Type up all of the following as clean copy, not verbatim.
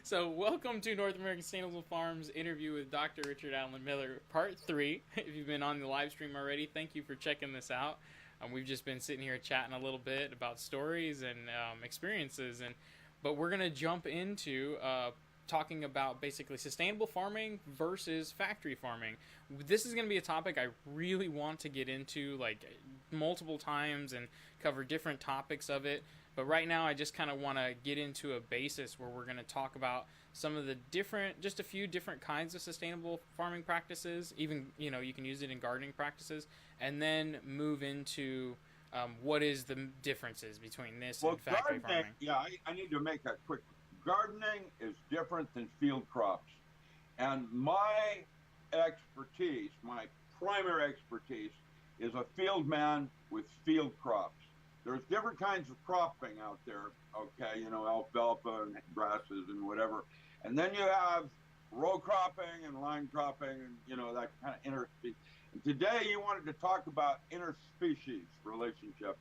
So, welcome to North American Sustainable Farms interview with Dr. Richard Allen Miller, part three. If you've been on the live stream already, thank you for checking this out. We've just been sitting here chatting a little bit about stories and experiences, but we're gonna jump into talking about basically sustainable farming versus factory farming. This is going to be a topic I really want to get into like multiple times and cover different topics of it. But right now, I just kind of want to get into a basis where we're going to talk about some of the different, just a few different kinds of sustainable farming practices. Even, you can use it in gardening practices, and then move into what is the differences between this and factory Gardening, farming. yeah, I need to make a quick. Gardening is different than field crops. And my expertise, my primary expertise, is a field man with field crops. There's different kinds of cropping out there, okay, alfalfa and grasses and whatever. And then you have row cropping and line cropping and, that kind of interspecies. And today you wanted to talk about interspecies relationships.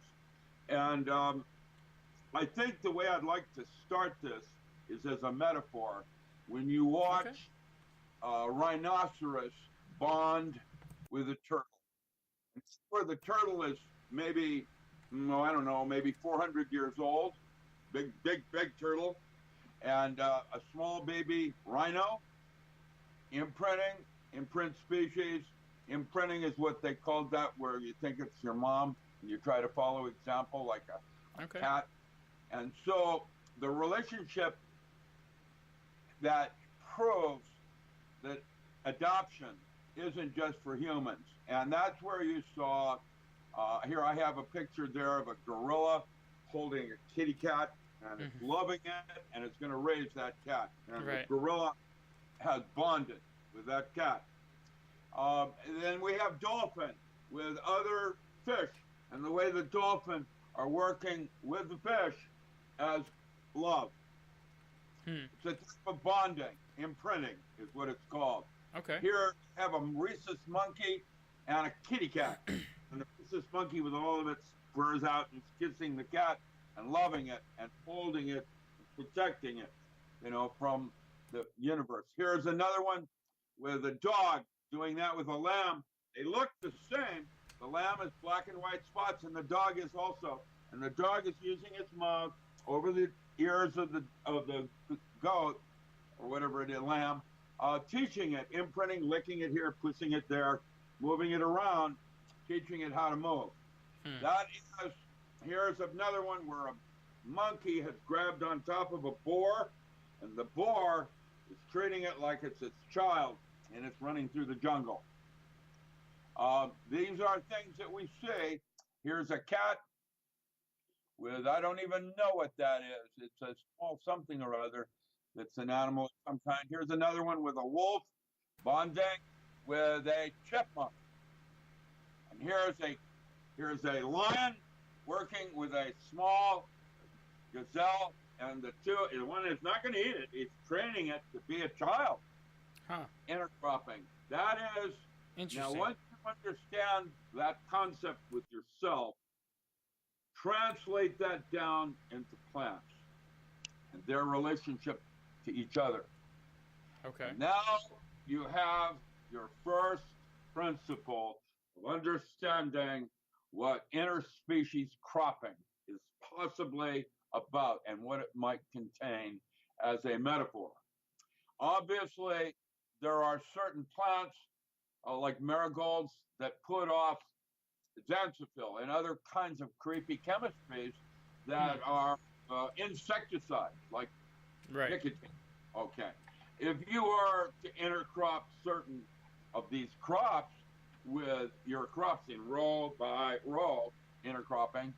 And I think the way I'd like to start this is as a metaphor. When you Okay. watch a rhinoceros bond with a turtle, where the turtle is maybe, I don't know, maybe 400 years old, big turtle, and a small baby rhino, imprint species. Imprinting is what they called that, where you think it's your mom and you try to follow example like a Okay. cat. And so the relationship that proves that adoption isn't just for humans. And that's where you saw, here I have a picture there of a gorilla holding a kitty cat, and it's loving it, and it's going to raise that cat. And Right. the gorilla has bonded with that cat. Then we have dolphin with other fish, and the way the dolphin are working with the fish as love. It's a type of bonding. Imprinting is what it's called. Okay. Here we have a rhesus monkey and a kitty cat. And the rhesus monkey with all of its furs out and kissing the cat and loving it and holding it and protecting it, from the universe. Here's another one with a dog doing that with a lamb. They look the same. The lamb is black and white spots, and the dog is also. And the dog is using its mouth over the ears of the goat, or whatever it is, lamb, teaching it, imprinting, licking it here, pushing it there, moving it around, teaching it how to move. That is, here's another one where a monkey has grabbed on top of a boar, and the boar is treating it like it's its child, and it's running through the jungle. These are things that we see. Here's a cat with, I don't even know what that is. It's a small something or other. It's an animal of some kind. Here's another one with a wolf bonding with a chipmunk. And here's a lion working with a small gazelle, and the one is not going to eat it. It's training it to be a child. Intercropping. That is Interesting. Now once you understand that concept with yourself, translate that down into plants and their relationship to each other. Okay. And now you have your first principle of understanding what interspecies cropping is possibly about and what it might contain as a metaphor. Obviously, there are certain plants like marigolds that put off xanthophyll and other kinds of creepy chemistries that are insecticides, like nicotine. Okay. If you are to intercrop certain of these crops with your crops in row by row, intercropping,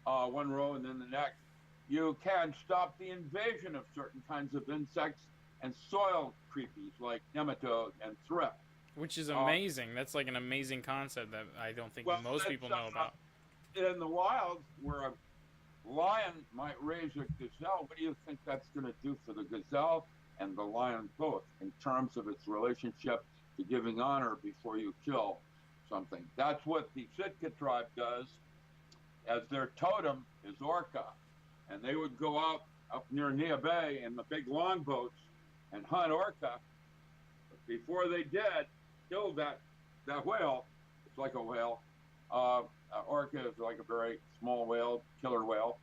one row and then the next, you can stop the invasion of certain kinds of insects and soil creepies like nematode and thrips. Which is amazing. That's like an amazing concept that I don't think most people know about. In the wild, where a lion might raise a gazelle, what do you think that's going to do for the gazelle and the lion both in terms of its relationship to giving honor before you kill something? That's what the Sitka tribe does, as their totem is orca. And they would go out up near Nia Bay in the big longboats and hunt orca. But before they did, killed that whale. It's like a whale. Orca is like a very small whale, killer whale.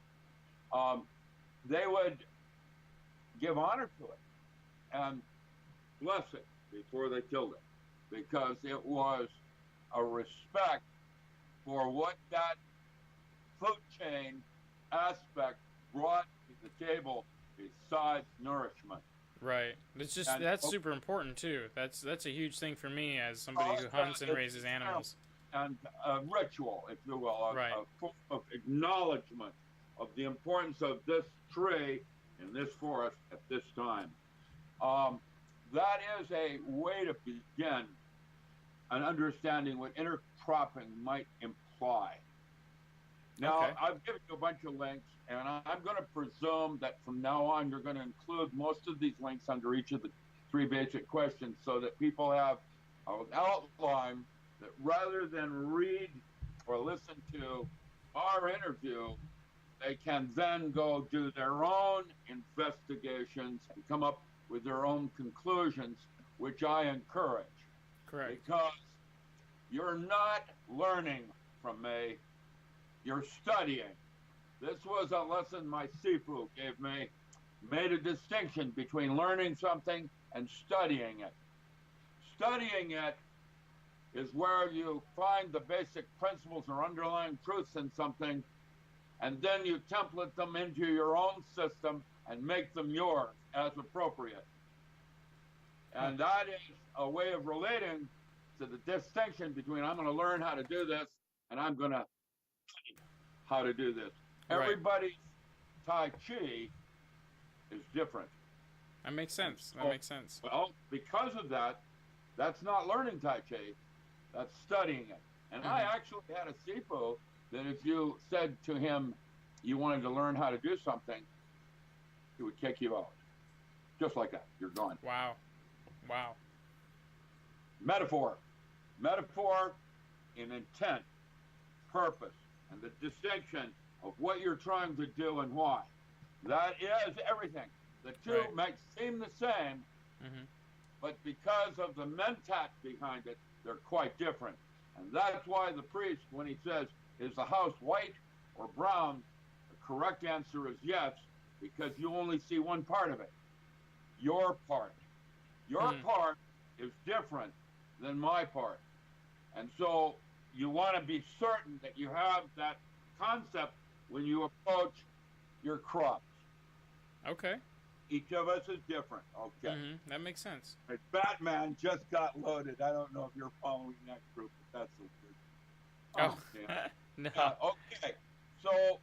They would give honor to it and bless it before they killed it, because it was a respect for what that food chain aspect brought to the table besides nourishment. Right. It's just And that's super important too. That's a huge thing for me as somebody who hunts and raises animals. And a ritual, if you will, Right. a form of acknowledgement of the importance of this tree in this forest at this time. That is a way to begin an understanding what intercropping might imply. Now, Okay. I've given you a bunch of links, and I'm going to presume that from now on you're going to include most of these links under each of the three basic questions so that people have an outline that rather than read or listen to our interview, they can then go do their own investigations and come up with their own conclusions, which I encourage. Correct. Because you're not learning from me, you're studying. This was a lesson my Sifu gave me, made a distinction between learning something and studying it. Studying it is where you find the basic principles or underlying truths in something, and then you template them into your own system and make them yours as appropriate. And that is a way of relating to the distinction between I'm going to learn how to do this and I'm going to study how to do this. Right. Everybody's Tai Chi is different. That makes sense. That makes sense. Well, because of that, that's not learning Tai Chi, that's studying it. And I actually had a Sifu that if you said to him you wanted to learn how to do something, he would kick you out. Just like that. You're gone. Wow. Wow. Metaphor. Metaphor in intent, purpose, and the distinction of what you're trying to do and why. That is everything. The two Right. might seem the same, but because of the mentat behind it, they're quite different. And that's why the priest, when he says, is the house white or brown, the correct answer is yes, because you only see one part of it. Your part. Your part is different than my part. And so you want to be certain that you have that concept when you approach your crops. Okay. Each of us is different. Okay. That makes sense. Right, Batman just got loaded. I don't know if you're following that group, but that's so good. Oh. No. Okay. So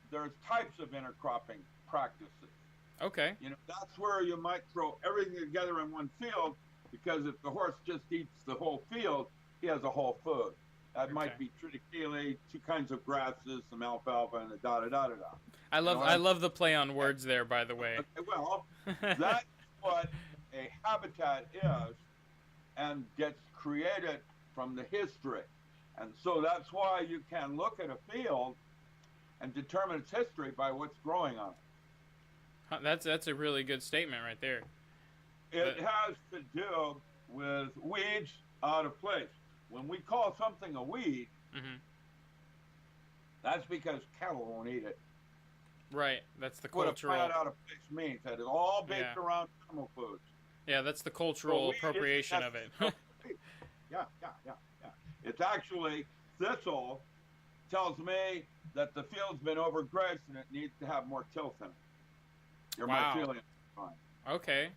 there's types of intercropping practices. Okay. You know, that's where you might throw everything together in one field, because if the horse just eats the whole field, he has a whole food. That might be triticale, two kinds of grasses, some alfalfa, and a da-da-da-da-da. I love the play on words there, by the way. Okay, well, that's what a habitat is and gets created from the history. And so that's why you can look at a field and determine its history by what's growing on it. That's a really good statement right there. It has to do with weeds out of place. When we call something a weed, that's because cattle won't eat it. Right. That's the What cultural. a plant out of place means, that it's all based around animal foods. Yeah, that's the cultural appropriation of it. Yeah. It's actually, thistle tells me that the field's been overgrazed and it needs to have more tilth in it. You're my feeling. Okay.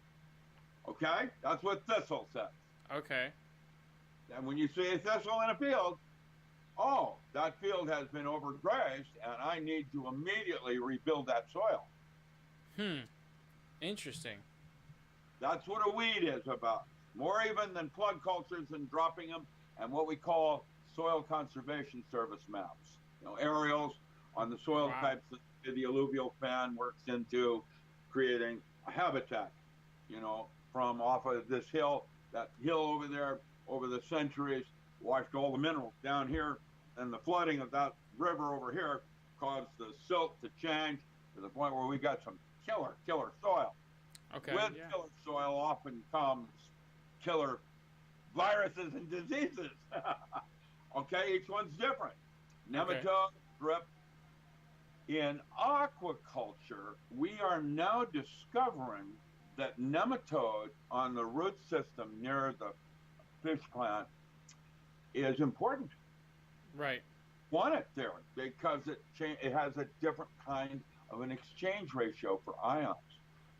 Okay? That's what thistle says. Okay. And when you see a thistle in a field, oh, that field has been overgrazed and I need to immediately rebuild that soil. Interesting. That's what a weed is about. More even than plug cultures and dropping them, and what we call soil conservation service maps. You know, aerials on the soil types that the alluvial fan works into creating a habitat, you know, from off of this hill. That hill over there, over the centuries, washed all the minerals down here, and the flooding of that river over here caused the silt to change, to the point where we got some killer soil. Okay. With Yeah. killer soil often comes killer viruses and diseases. Okay, each one's different. Nematode, drip. In aquaculture, we are now discovering that nematode on the root system near the fish plant is important. Right. Want it there because it has a different kind of an exchange ratio for ions.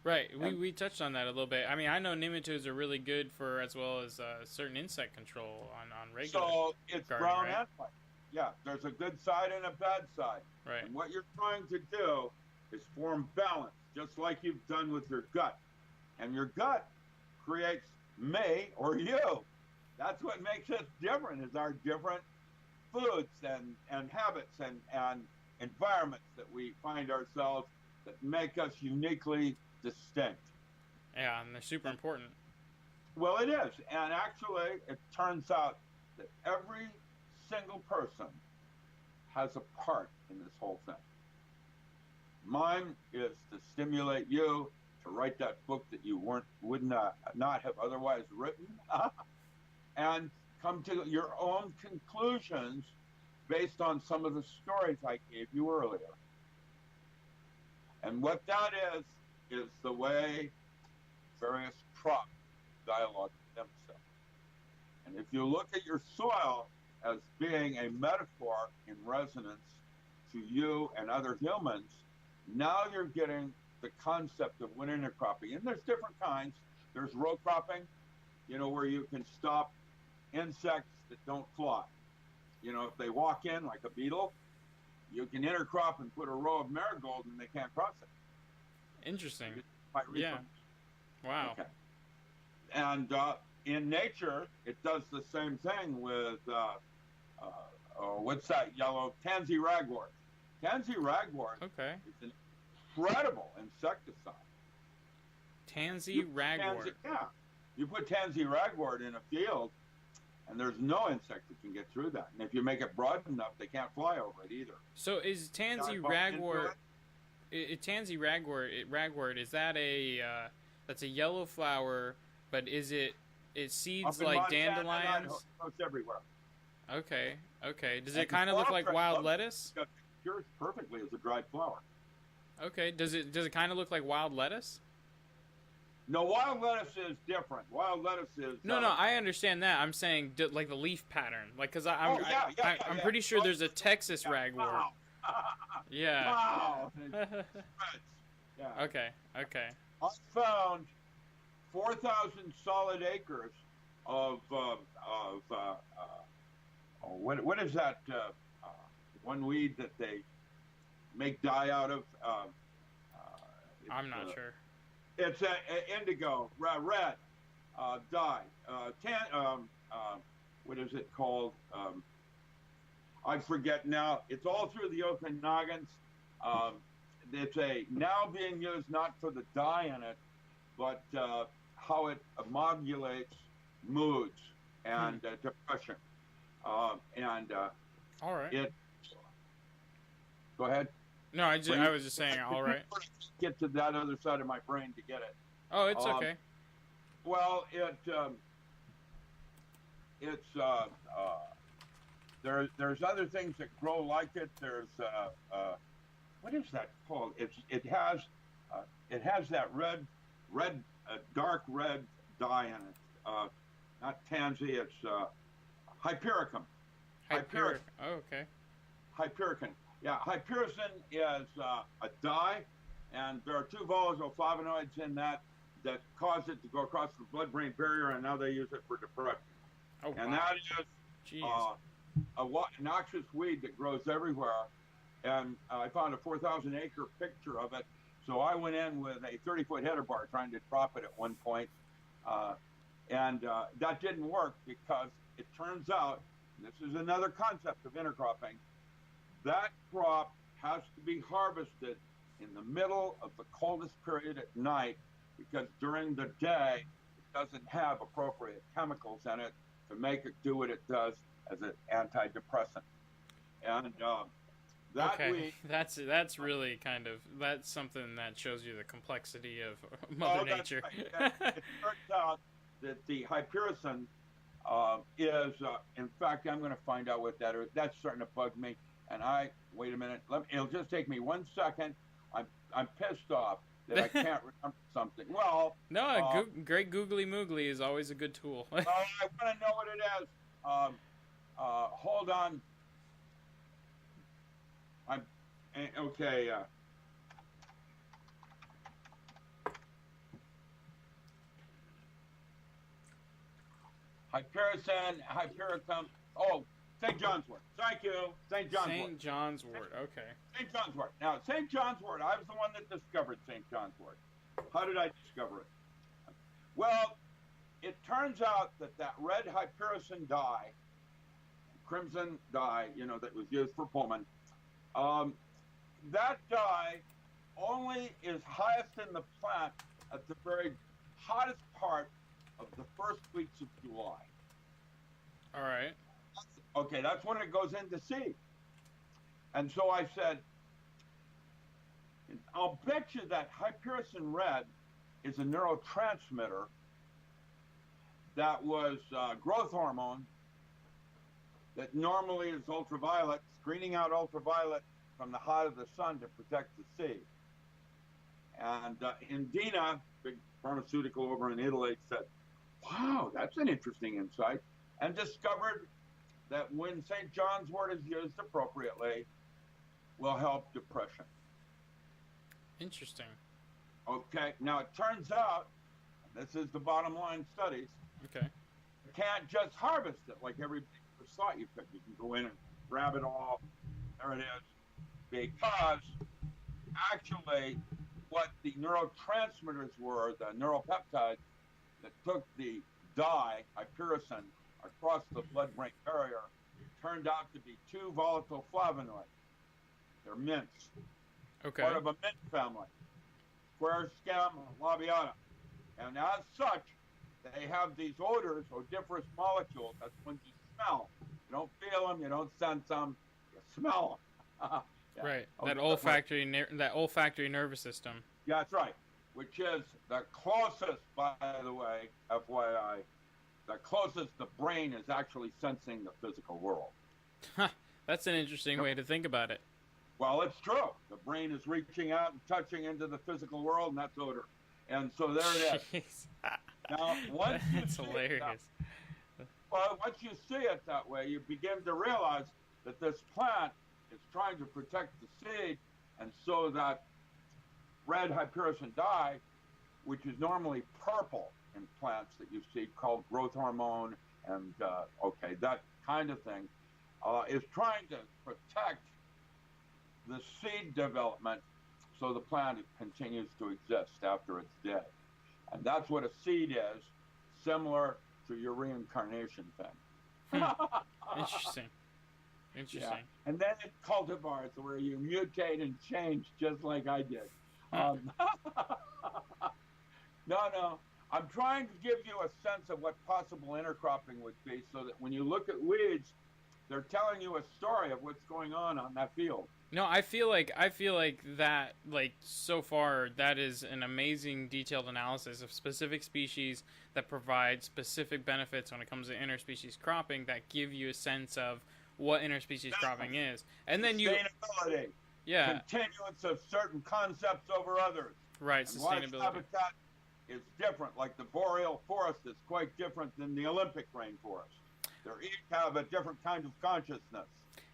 Right. We touched on that a little bit. I mean, I know nematodes are really good for as well as certain insect control on regular. So it's garden, brown right? and white. Yeah, there's a good side and a bad side. Right. And what you're trying to do is form balance, just like you've done with your gut. And your gut creates me or you. That's what makes us different, is our different foods and habits and environments that we find ourselves that make us uniquely distinct. Yeah, and they're super important. Well, it is. And actually, it turns out that every single person has a part in this whole thing. Mine is to stimulate you to write that book that you would not have otherwise written, and come to your own conclusions based on some of the stories I gave you earlier. And what that is the way various crops dialogue with themselves. And if you look at your soil as being a metaphor in resonance to you and other humans, now you're getting the concept of wood intercropping. And there's different kinds. There's row cropping, where you can stop insects that don't fly. If they walk in like a beetle, you can intercrop and put a row of marigold and they can't cross it. Interesting. Yeah. Wow. Okay. And in nature, it does the same thing with, what's that yellow? Tansy ragwort. Tansy ragwort is an incredible insecticide. Tansy ragwort. You put tansy ragwort in a field, and there's no insect that can get through that. And if you make it broad enough, they can't fly over it either. So is tansy ragwort? Tansy ragwort, is that that's a yellow flower, but is it seeds like Montana, dandelions? It's everywhere. Okay. Does it kind of look like wild lettuce? It cures perfectly as a dried flower. Okay. Does it kind of look like wild lettuce? No, wild lettuce is different. Wild lettuce is... No, I understand that. I'm saying like the leaf pattern. Like, because I'm pretty sure there's a Texas ragwort. Wow. Yeah. Wow. Yeah. Okay. I found 4,000 solid acres of what is that one weed that they make dye out of? I'm not sure. It's a indigo red dye. What is it called? I forget now. It's all through the Okanagans. It's now being used not for the dye in it, but how it modulates moods and depression. All right. Go ahead. No, I was just saying. All right. Get to that other side of my brain to get it. Oh, it's okay. Well, there's other things that grow like it. There's what is that called? It has that red dark red dye in it. Not tansy. It's Hypericum. Hypericum. Oh, okay. Hypericum. Yeah, hypericin is a dye, and there are 2 volatile flavonoids in that cause it to go across the blood-brain barrier, and now they use it for depression. Oh, and wow. that is a noxious weed that grows everywhere. And I found a 4,000-acre picture of it. So I went in with a 30-foot header bar trying to crop it at one point. And that didn't work because it turns out, this is another concept of intercropping, that crop has to be harvested in the middle of the coldest period at night, because during the day it doesn't have appropriate chemicals in it to make it do what it does as an antidepressant. And That Okay, weed. that's really kind of that's something that shows you the complexity of Mother Oh, that's Nature. right. It turns out that the Hypericum in fact, I'm going to find out what that is. That's starting to bug me. And wait a minute. It'll just take me 1 second. I'm pissed off that I can't remember something. Well, No, great googly moogly is always a good tool. I want to know what it is. Hold on. Okay. Hypericum. Oh, St. Johnswort. Thank you, St. Johnswort. St. Johnswort. Okay. St. Johnswort. Now, St. Johnswort. I was the one that discovered St. Johnswort. How did I discover it? Well, it turns out that red Hypericum dye, crimson dye, that was used for Pullman, that dye only is highest in the plant at the very hottest part of the first weeks of July. All right. Okay, that's when it goes into seed. And so I said, I'll bet you that Hypericum red is a neurotransmitter that was growth hormone that normally is ultraviolet, screening out ultraviolet from the heart of the sun to protect the seed. And Indina, big pharmaceutical over in Italy, said, wow, that's an interesting insight, and discovered that when St. Johnswort is used appropriately, will help depression. Interesting. Okay, now it turns out, and this is the bottom line studies, okay, you can't just harvest it like everybody thought you could. You can go in and grab it all, there it is, because actually what the neurotransmitters were, the neuropeptides that took the dye, Hypericum, across the blood-brain barrier, turned out to be 2 volatile flavonoids. They're mints. okay, Part of a mint family, square stem labiata. And as such, they have these odors, odoriferous molecules. That's when you smell. You don't feel them, you don't sense them, you smell them. Yeah. Right, that olfactory nervous system. Yeah, that's right. Which is the closest, by the way, FYI, the closest the brain is actually sensing the physical world. That's an interesting way to think about it. Well, it's true. The brain is reaching out and touching into the physical world, and that's odor. And so there it is. Now, once that's hilarious. Once you see it that way, you begin to realize that this plant is trying to protect the seed, and so that red Hypericum dye, which is normally purple in plants that you see, called growth hormone and that kind of thing, is trying to protect the seed development so the plant continues to exist after it's dead. And that's what a seed is, similar to your reincarnation thing. Interesting. Yeah. And then it's cultivars where you mutate and change just like I did. No. I'm trying to give you a sense of what possible intercropping would be so that when you look at weeds, they're telling you a story of what's going on that field. No, I feel like that, so far, that is an amazing detailed analysis of specific species that provide specific benefits when it comes to interspecies cropping that give you a sense of what interspecies cropping is. And then sustainability. Yeah. Continuance of certain concepts over others. Right, and sustainability. Large habitat is different, like the boreal forest is quite different than the Olympic rainforest. They each have a different kind of consciousness.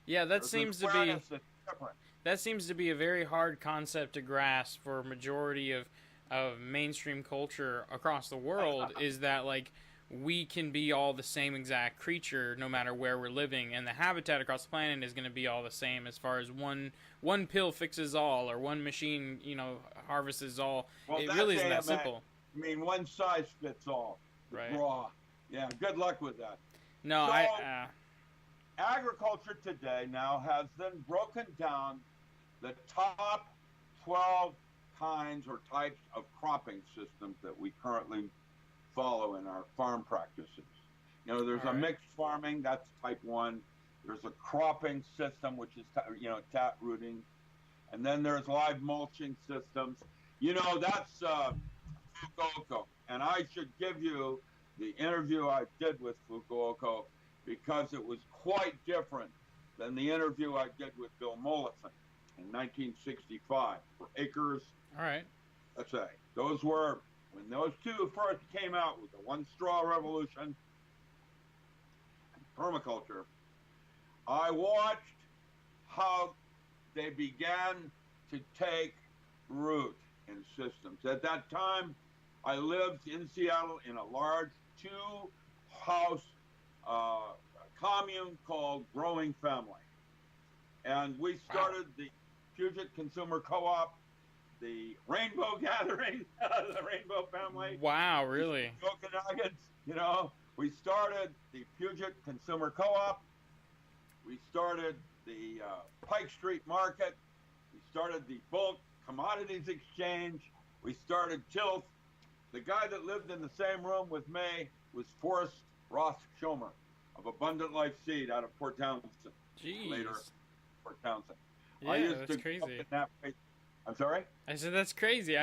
Yeah, that seems to be a very hard concept to grasp for a majority of mainstream culture across the world. Is that we can be all the same exact creature no matter where we're living, and the habitat across the planet is going to be all the same as far as one pill fixes all or one machine harvests all. Well, it really isn't that simple. I mean, one size fits all. Right. Raw. Yeah. Good luck with that. No, so, agriculture today now has then broken down the top 12 kinds or types of cropping systems that we currently follow in our farm practices. There's a mixed farming, that's type 1. There's a cropping system, which is tap rooting, and then there's live mulching systems. That's Fukuoka, and I should give you the interview I did with Fukuoka because it was quite different than the interview I did with Bill Mollison in 1965 for Acres. All right. Let's say those were when those two first came out with the one straw revolution and permaculture. I watched how they began to take root in systems. At that time, I lived in Seattle in a large two-house commune called Growing Family. And we started the Puget Consumer Co-op, the Rainbow Gathering, the Rainbow Family. Wow, really? Okanagan, we started the Puget Consumer Co-op. We started the Pike Street Market. We started the Bulk Commodities Exchange. We started Tilth. The guy that lived in the same room with me was Forrest Ross Schomer of Abundant Life Seed out of Port Townsend. Jeez. Later, Port Townsend. Yeah, that's crazy. I'm sorry? I said that's crazy.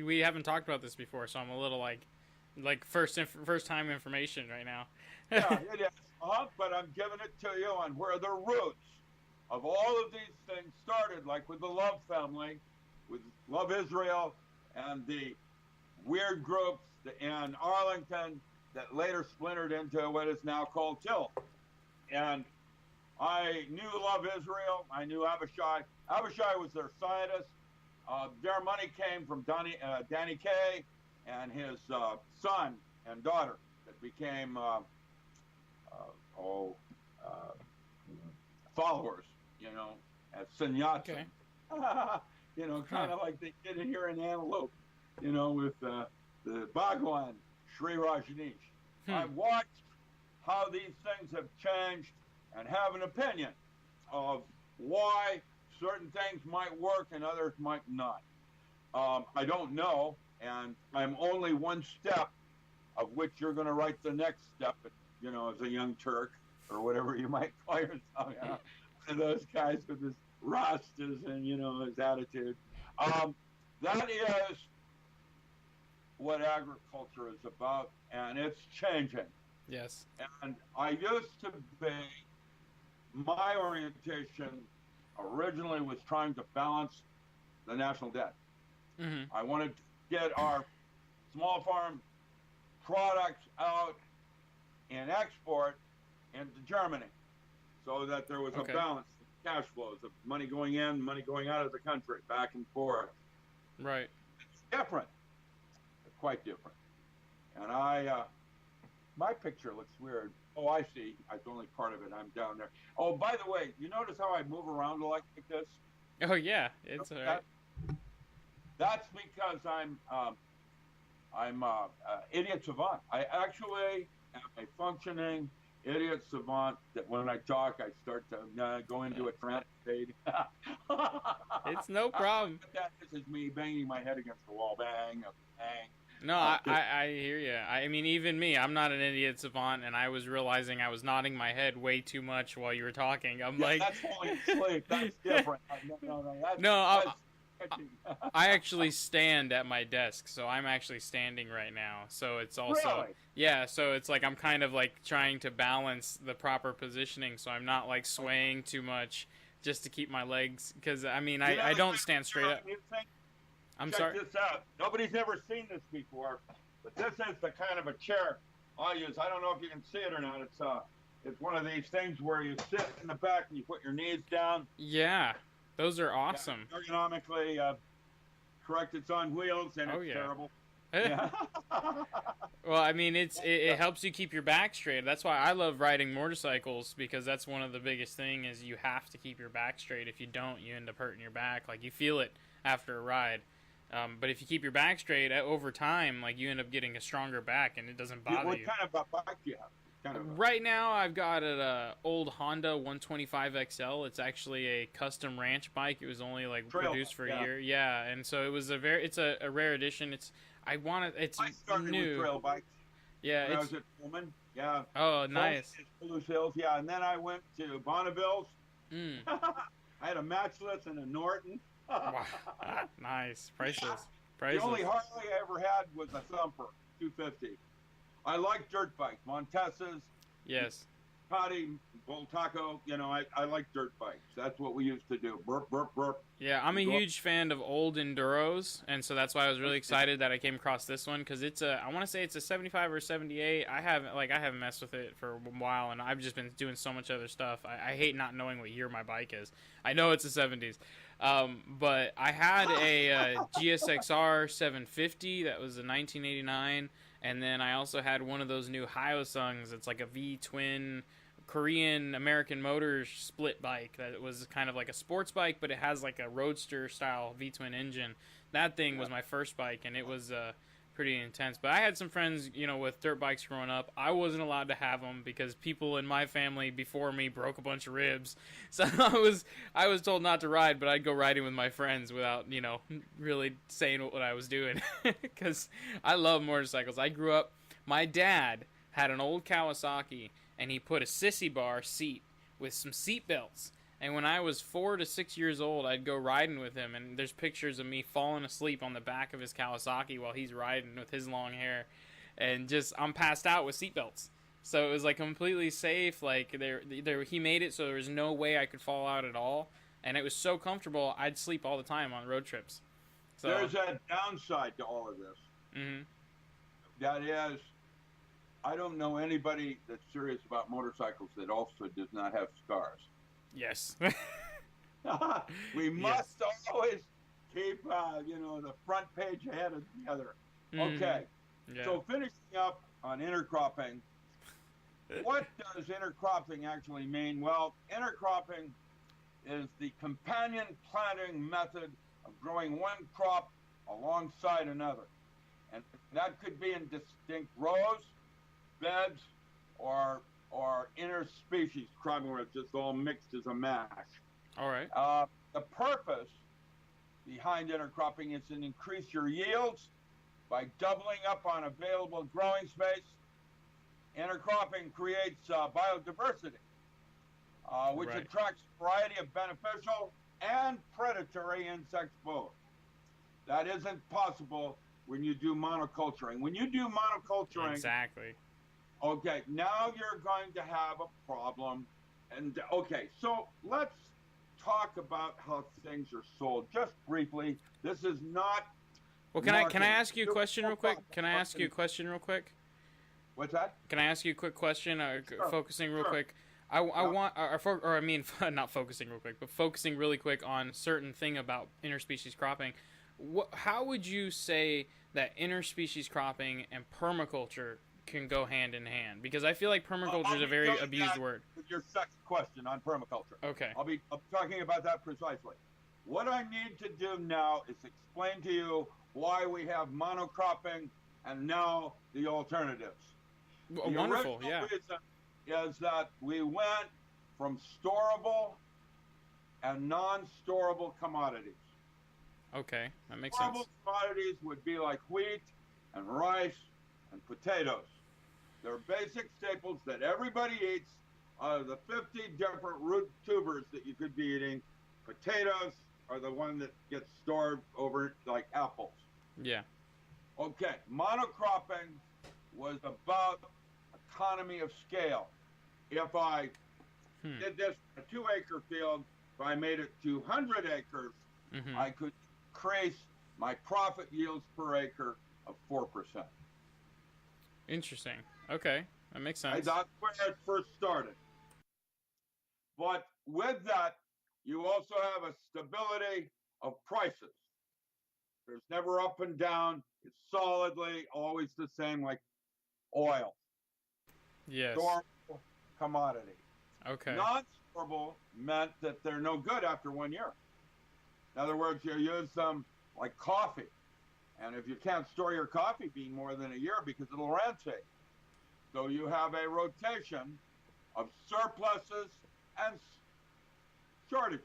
We haven't talked about this before, so I'm a little like first time information right now. Yeah, it is. But I'm giving it to you on where the roots of all of these things started, like with the Love family, with Love Israel, and the weird groups in Arlington that later splintered into what is now called Tilth. And I knew Love Israel. I knew Abishai. Abishai was their scientist. Their money came from Danny Kaye and his son and daughter that became followers, at Sunyatsen. Okay. Kind of like they did it here in Antelope, with the Bhagwan, Sri Rajneesh. I've watched how these things have changed and have an opinion of why certain things might work and others might not. I don't know, and I'm only one step of which you're going to write the next step, as a young Turk or whatever you might call yourself. One of those guys with his rastas and, his attitude. That is what agriculture is about, and it's changing. Yes. And I used to be, my orientation originally was trying to balance the national debt. Mm-hmm. I wanted to get our small farm products out and export into Germany so that there was a balance of cash flows of money going in, money going out of the country, back and forth. Right. It's different. It's quite different. And my picture looks weird. Oh, I see. It's only part of it. I'm down there. Oh, by the way, you notice how I move around like this? Oh, yeah. It's all right. That's because I'm idiot savant. I actually am a functioning idiot savant that when I talk, I start to go into a trance state. It's no problem. This is me banging my head against the wall. Bang, bang. No, I hear you. I mean, even me, I'm not an idiot savant, and I was realizing I was nodding my head way too much while you were talking. I'm like... That's falling asleep. That's different. No, I actually stand at my desk, so I'm actually standing right now. So it's also... Really? Yeah, so it's like I'm kind of like trying to balance the proper positioning, so I'm not like swaying too much just to keep my legs... Because, I mean, I don't stand straight up. Check this out. Nobody's ever seen this before, but this is the kind of a chair I use. I don't know if you can see it or not. It's one of these things where you sit in the back and you put your knees down. Yeah, those are awesome. Ergonomically correct. It's on wheels and it's terrible. Yeah. Well, I mean, it helps you keep your back straight. That's why I love riding motorcycles, because that's one of the biggest thing is you have to keep your back straight. If you don't, you end up hurting your back. Like, you feel it after a ride. But if you keep your back straight over time, like, you end up getting a stronger back, and it doesn't bother you. What kind of a bike do you have? Right now, I've got an old Honda 125 XL. It's actually a custom ranch bike. It was only like produced for a year. Yeah, and so it was it's a rare edition. I started new. With trail bikes. Yeah, when I it's. was at Pullman. Yeah. Oh, Pullman nice. is Palouse Hills. Yeah. And then I went to Bonneville's. Mm. I had a Matchless and a Norton. Wow. Nice. Priceless. The only Priceless. Harley I ever had was a Thumper 250. I like dirt bikes, Montesas, Yes. Ducati, Voltaco. You know, I like dirt bikes. That's what we used to do. Burp, burp, burp. Yeah, I'm a Go up. huge fan of old Enduros, and so that's why I was really excited that I came across this one because it's a. I want to say it's a 75 or 78. I haven't messed with it for a while, and I've just been doing so much other stuff. I hate not knowing what year my bike is. I know it's the 70s, but I had a GSXR 750 that was a 1989, and then I also had one of those new Hyosungs. It's like a V twin Korean American Motors split bike that was kind of like a sports bike, but it has like a roadster style V twin engine. That thing was my first bike, and it was pretty intense. But I had some friends, with dirt bikes growing up. I wasn't allowed to have them because people in my family before me broke a bunch of ribs. So I was told not to ride, but I'd go riding with my friends without really saying what I was doing because I love motorcycles. I grew up. My dad had an old Kawasaki, and he put a sissy bar seat with some seat belts. And when I was 4 to 6 years old, I'd go riding with him, and there's pictures of me falling asleep on the back of his Kawasaki while he's riding with his long hair, and just I'm passed out with seat belts. So it was like completely safe. Like he made it so there was no way I could fall out at all, and it was so comfortable. I'd sleep all the time on road trips. So There's a downside to all of this. Mm-hmm. That is, I don't know anybody that's serious about motorcycles that also does not have scars. Yes. We must always keep, the front page ahead of the other. Okay. Yeah. So finishing up on intercropping, what does intercropping actually mean? Well, intercropping is the companion planting method of growing one crop alongside another. And that could be in distinct rows, beds, or interspecies cropping where it's just all mixed as a mash. All right. The purpose behind intercropping is to increase your yields by doubling up on available growing space. Intercropping creates biodiversity, which attracts a variety of beneficial and predatory insects both. That isn't possible when you do monoculturing. When you do monoculturing, exactly. Okay, now you're going to have a problem. And okay, so let's talk about how things are sold just briefly. This is not. Well, can I ask you a question real quick? Can I ask you a question real quick? What's that? Can I ask you a quick question? Sure. Focusing real quick. I want, or I mean, not focusing real quick, but focusing really quick on certain thing about interspecies cropping. How would you say that interspecies cropping and permaculture can go hand in hand? Because I feel like permaculture is a very abused word. With your second question on permaculture. Okay. I'll be talking about that precisely. What I need to do now is explain to you why we have monocropping and now the alternatives. The wonderful, yeah. reason is that we went from storable and non-storable commodities. Okay, that makes sense. Storable commodities would be like wheat and rice and potatoes. They're basic staples that everybody eats. Out of the 50 different root tubers that you could be eating, potatoes are the one that gets stored over like apples. Yeah. Okay, monocropping was about economy of scale. If I did this in a 2-acre field, if I made it 200 acres, I could increase my profit yields per acre of 4%. Interesting. Okay, that makes sense. That's where it first started. But with that, you also have a stability of prices. There's never up and down. It's solidly always the same, like oil. Yes. Storable commodity. Okay. Non-storable meant that they're no good after 1 year. In other words, you use them like coffee. And if you can't store your coffee bean more than a year because it'll rancid. So you have a rotation of surpluses and shortages.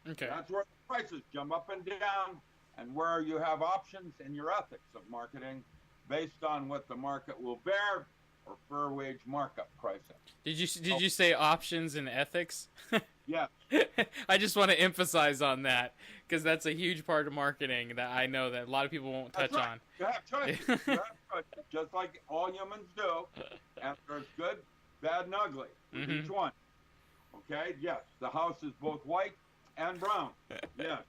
Okay. That's where the prices jump up and down and where you have options in your ethics of marketing based on what the market will bear or fair wage markup pricing. Did you say options and ethics? Yes. I just want to emphasize on that because that's a huge part of marketing that I know that a lot of people won't touch That's right. on. You have choices. You have choices, just like all humans do. And there's good, bad, and ugly with each one. Okay? Yes. The house is both white and brown. Yes.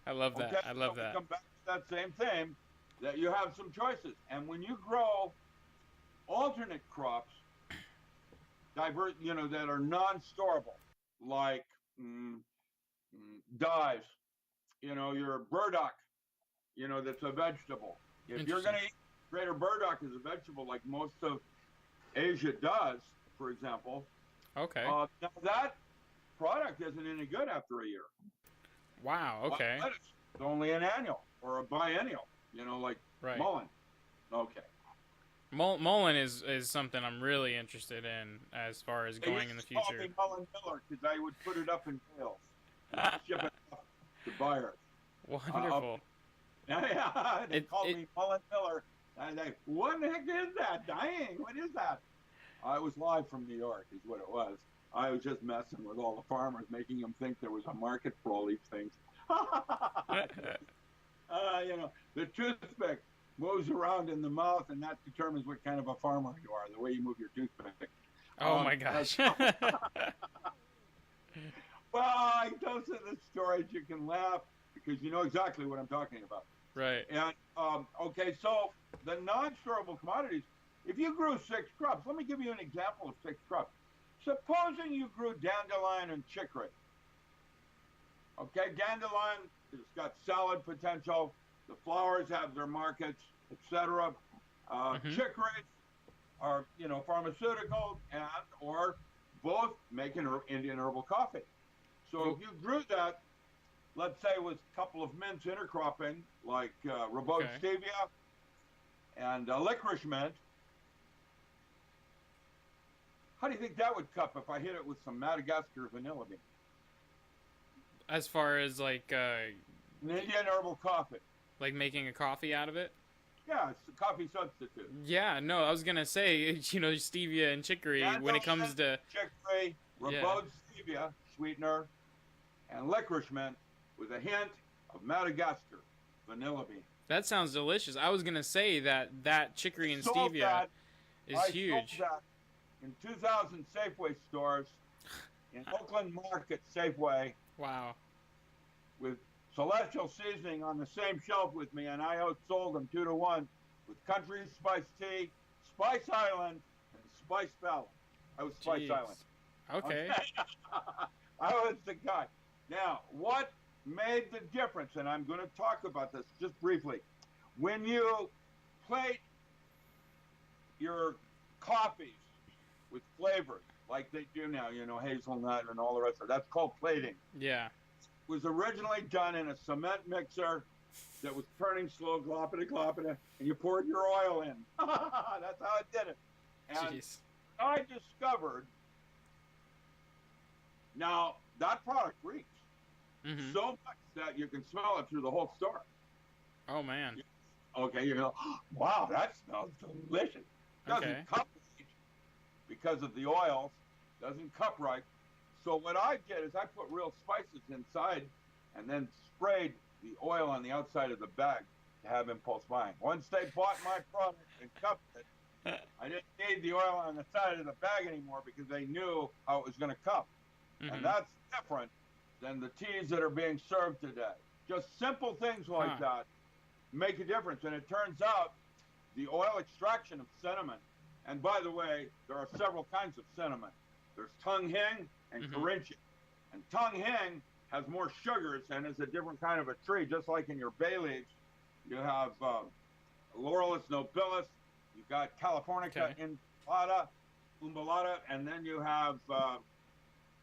I love that. Okay? I love so that. We come back to that same theme that you have some choices. And when you grow alternate crops, that are non-storable, like dyes, your burdock, that's a vegetable. If you're going to eat greater burdock as a vegetable, like most of Asia does, for example, okay. Now that product isn't any good after a year. Wow. Okay. It's only an annual or a biennial, like mullein. Okay. Mullein is something I'm really interested in as far as going in the future. They used to call me Mullein Miller because I would put it up in bales, ship it up to buyers. Wonderful. They called me Mullein Miller. And they, what the heck is that? Dying? What is that? I was live from New York is what it was. I was just messing with all the farmers, making them think there was a market for all these things. The toothpick moves around in the mouth, and that determines what kind of a farmer you are, the way you move your toothpick. Oh, my gosh. Well, those are the stories you can laugh because you know exactly what I'm talking about. Right. And, okay, so the non-storable commodities, if you grew 6 crops, let me give you an example of 6 crops. Supposing you grew dandelion and chicory. Okay, dandelion has got salad potential. The flowers have their markets, etc. Chicory are, pharmaceutical and or both making Indian herbal coffee. So if you grew that, let's say with a couple of mints intercropping, like rhubarb stevia and licorice mint, how do you think that would cup if I hit it with some Madagascar vanilla bean? As far as like an Indian herbal coffee. Like making a coffee out of it? Yeah, it's a coffee substitute. Yeah, no, I was gonna say, stevia and chicory when it comes to chicory, rhubarb stevia sweetener, and licorice mint with a hint of Madagascar vanilla bean. That sounds delicious. I was gonna say that chicory and stevia is huge. Sold that in 2,000 Safeway stores in Oakland Market Safeway. Wow. With Celestial Seasoning on the same shelf with me, and I outsold them 2-1 with Country Spice Tea, Spice Island, and Spice Valley. I was Spice Island. Okay. I was the guy. Now, what made the difference, and I'm going to talk about this just briefly, when you plate your coffees with flavors, like they do now, hazelnut and all the rest of it, that's called plating. Yeah. Was originally done in a cement mixer that was turning slow, gloppity, and you poured your oil in. That's how it did it. And I discovered, now that product reeks so much that you can smell it through the whole store. Oh, man. Okay, you go, wow, that smells delicious. Doesn't cup right because of the oils, doesn't cup right. So what I did is I put real spices inside and then sprayed the oil on the outside of the bag to have impulse buying. Once they bought my product and cupped it, I didn't need the oil on the side of the bag anymore because they knew how it was going to cup. And that's different than the teas that are being served today. Just simple things like that make a difference. And it turns out the oil extraction of cinnamon, and by the way, there are several kinds of cinnamon. There's Tung Hing and Carinthia. And Tung Hing has more sugars and is a different kind of a tree, just like in your bay leaves. You have Laurelus nobilis, you've got Californica umbellata, and then you have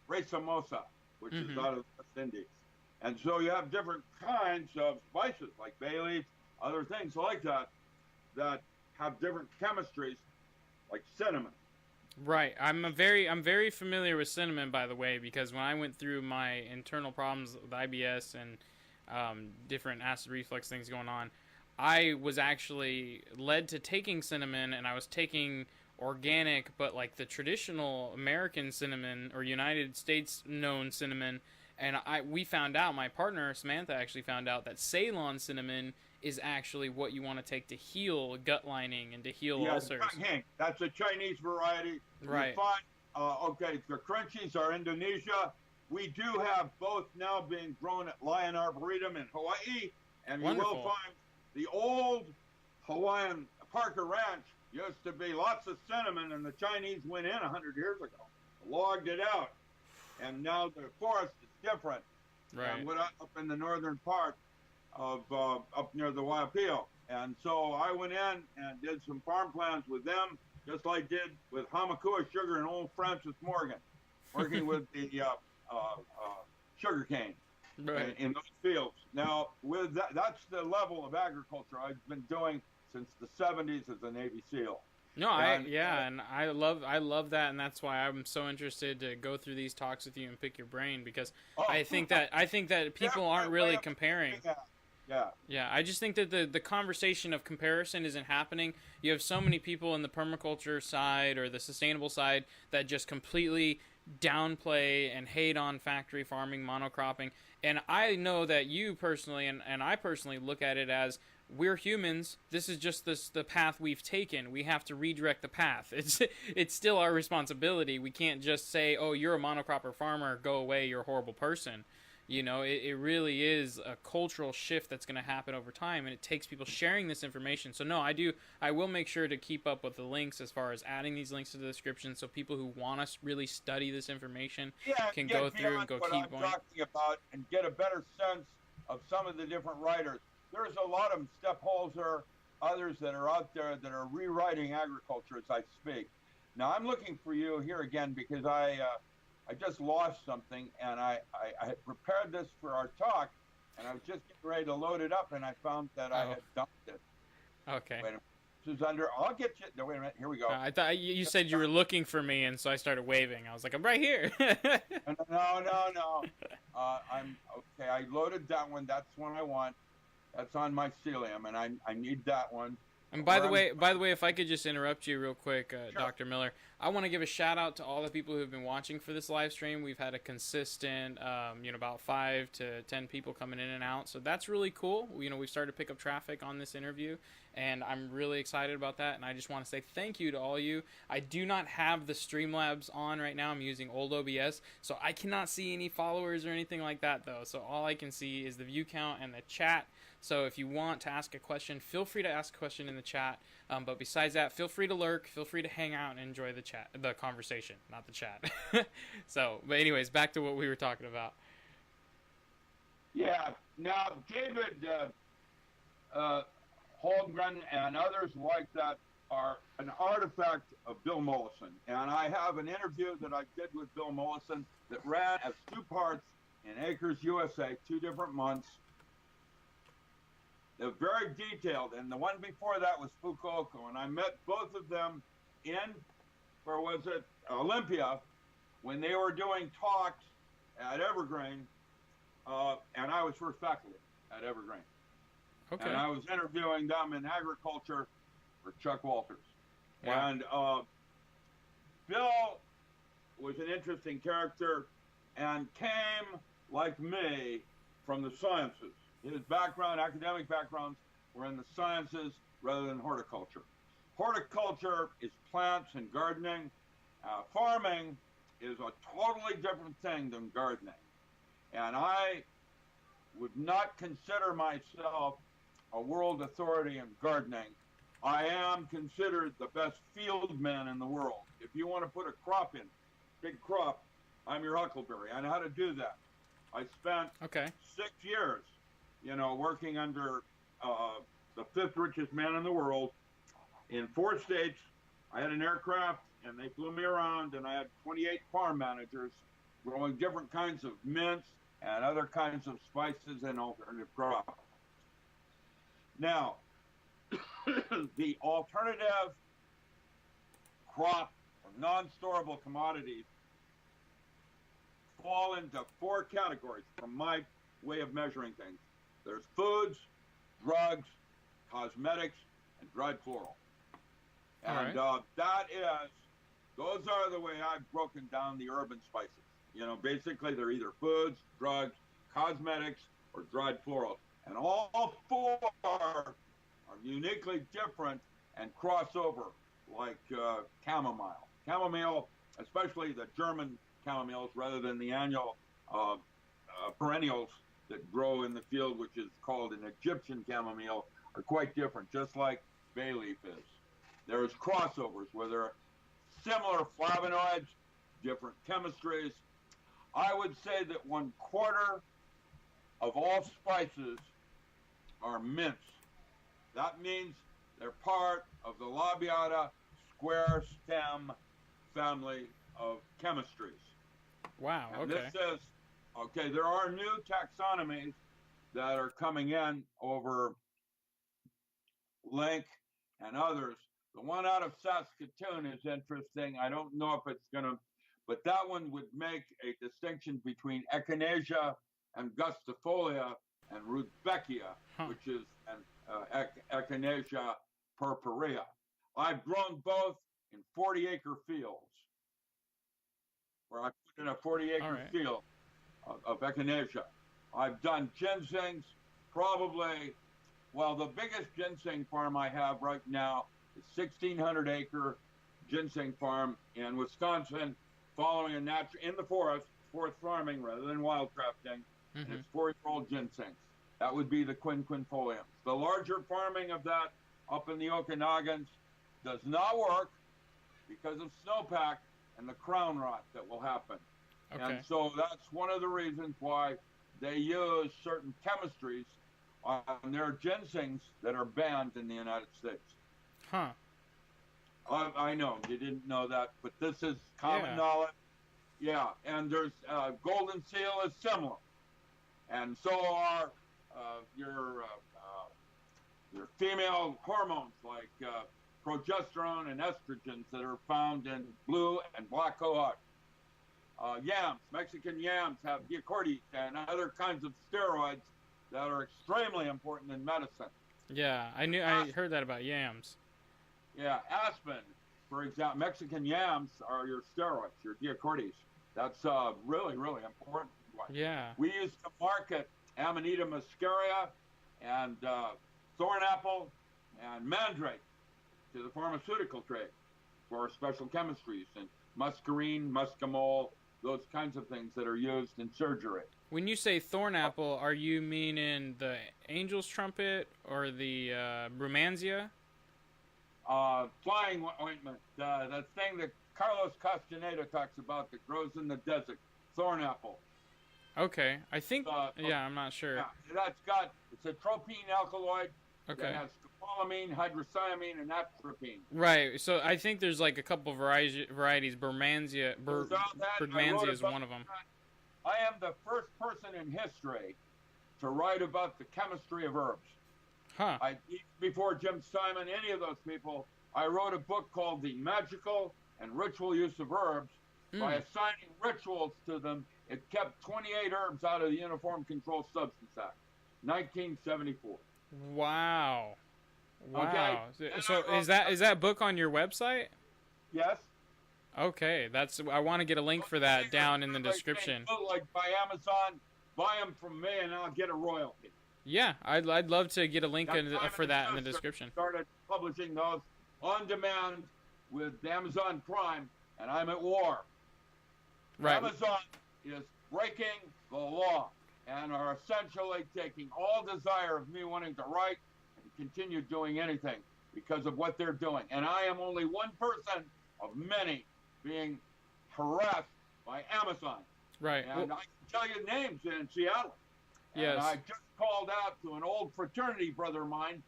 racemosa, which is out of the West Indies. And so you have different kinds of spices, like bay leaves, other things like that, that have different chemistries, like cinnamon. Right. I'm very familiar with cinnamon, by the way, because when I went through my internal problems with IBS and different acid reflux things going on, I was actually led to taking cinnamon, and I was taking organic, but like the traditional American cinnamon or United States known cinnamon. And we found out, my partner Samantha actually found out that Ceylon cinnamon is actually what you want to take to heal gut lining and to heal ulcers. That's a Chinese variety. Right. You find, okay, the crunchies are Indonesia. We do have both now being grown at Lion Arboretum in Hawaii, and Wonderful. you will find the old Hawaiian Parker Ranch used to be lots of cinnamon, and the Chinese went in 100 years ago, logged it out, and now the forest is different. Right. And went up in the northern part of up near the Waipio, and so I went in and did some farm plans with them, just like I did with Hamakua Sugar and old Francis Morgan, working with the sugar cane. Right. In those fields. Now, with that's the level of agriculture I've been doing since the 70s as a Navy SEAL. No, and I love that, and that's why I'm so interested to go through these talks with you and pick your brain, because I think that people aren't really comparing. Yeah, I just think that the conversation of comparison isn't happening. You have so many people in the permaculture side or the sustainable side that just completely downplay and hate on factory farming, monocropping. And I know that you personally and I personally look at it as, we're humans. This is just the path we've taken. We have to redirect the path. It's still our responsibility. We can't just say, oh, you're a monocropper farmer, go away, you're a horrible person. You know, it really is a cultural shift that's going to happen over time, and it takes people sharing this information. So no, I will make sure to keep up with the links as far as adding these links to the description, so people who want to really study this information can go through and go keep going. Talking about and get a better sense of some of the different writers. There's a lot of them, Stepholzer, others that are out there that are rewriting agriculture as I speak. Now I'm looking for you here again because I just lost something, and I had prepared this for our talk, and I was just getting ready to load it up, and I found that I had dumped it. Okay. Wait a minute. This is under. I'll get you. No, wait a minute. Here we go. I thought you said you were looking for me, and so I started waving. I was like, I'm right here. No. I'm okay. I loaded that one. That's one I want. That's on my celium, and I need that one. And by the way, if I could just interrupt you real quick, sure. Dr. Miller, I want to give a shout out to all the people who have been watching for this live stream. We've had a consistent, about 5 to 10 people coming in and out, so that's really cool. We've started to pick up traffic on this interview, and I'm really excited about that. And I just want to say thank you to all you. I do not have the Streamlabs on right now. I'm using old OBS, so I cannot see any followers or anything like that, though. So all I can see is the view count and the chat. So if you want to ask a question, feel free to ask a question in the chat. But besides that, feel free to lurk, feel free to hang out and enjoy the conversation, not the chat. But anyways, back to what we were talking about. Yeah. Now, David Holmgren and others like that are an artifact of Bill Mollison. And I have an interview that I did with Bill Mollison that ran as 2 parts in Acres USA, 2 different months. They're very detailed, and the one before that was Fukuoka, and I met both of them in, Olympia, when they were doing talks at Evergreen, and I was first faculty at Evergreen. Okay. And I was interviewing them in agriculture for Chuck Walters. Wow. And Bill was an interesting character and came, like me, from the sciences. His background, academic backgrounds, were in the sciences rather than horticulture. Horticulture is plants and gardening. Farming is a totally different thing than gardening. And I would not consider myself a world authority in gardening. I am considered the best field man in the world. If you want to put a crop in, big crop, I'm your huckleberry. I know how to do that. I spent 6 years working under the 5th richest man in the world in 4 states. I had an aircraft, and they flew me around, and I had 28 farm managers growing different kinds of mints and other kinds of spices and alternative crops. Now, the alternative crop or non-storable commodities fall into 4 categories from my way of measuring things. There's foods, drugs, cosmetics, and dried floral. And All right. those are the way I've broken down the urban spices. Basically they're either foods, drugs, cosmetics, or dried florals. And all four are uniquely different and cross over, like chamomile. Chamomile, especially the German chamomiles rather than the annual perennials that grow in the field, which is called an Egyptian chamomile, are quite different, just like bay leaf is. There's crossovers where there are similar flavonoids, different chemistries. I would say that 1/4 of all spices are mints. That means they're part of the labiata square stem family of chemistries. Wow. And Okay. there are new taxonomies that are coming in over Link and others. The one out of Saskatoon is interesting. I don't know if it's going to, but that one would make a distinction between Echinacea and Gustifolia and Rudbeckia, which is an Echinacea purpurea. I've grown both in 40-acre fields, where I put in a 40-acre field of Echinacea. I've done ginsengs, the biggest ginseng farm I have right now is 1,600-acre ginseng farm in Wisconsin, following in the forest farming rather than wildcrafting, and it's 4-year-old ginsengs. That would be the quinquefoliums. The larger farming of that up in the Okanagons does not work because of snowpack and the crown rot that will happen. Okay. And so that's one of the reasons why they use certain chemistries on their ginsengs that are banned in the United States. Huh. I know you didn't know that, but this is common knowledge. Yeah, and there's golden seal is similar, and so are your female hormones like progesterone and estrogens that are found in blue and black cohosh. Yams, Mexican yams have diacordes and other kinds of steroids that are extremely important in medicine. Yeah, I heard that about yams. Yeah, aspen, for example, Mexican yams are your steroids, your diacordes. That's really, really important one. Yeah. We used to market Amanita muscaria and thornapple and mandrake to the pharmaceutical trade for special chemistries and muscarine, muscimol, those kinds of things that are used in surgery. When you say thornapple, are you meaning the angel's trumpet or the brumansia? Flying ointment, the thing that Carlos Castaneda talks about that grows in the desert, thornapple. Okay, I think, I'm not sure. Yeah, it's a tropine alkaloid. Okay. That has scopolamine, hydrocyamine, and atropine. Right, so I think there's like a couple varieties. Brumansia is one of them. I am the first person in history to write about the chemistry of herbs. Huh. Before Jim Simon, any of those people, I wrote a book called The Magical and Ritual Use of Herbs. By assigning rituals to them, it kept 28 herbs out of the Uniform Controlled Substance Act, 1974. Wow. Okay. So is that book on your website? Yes. Okay, I want to get a link for that down in the description. Like by Amazon, buy them from me, and I'll get a royalty. Yeah, I'd love to get a link for that in the description. Started publishing those on demand with Amazon Prime, and I'm at war. Right. Amazon is breaking the law and are essentially taking all desire of me wanting to write and continue doing anything because of what they're doing. And I am only one person of many being harassed by Amazon. Right. And I can tell you names in Seattle. Yes. And I just called out to an old fraternity brother of mine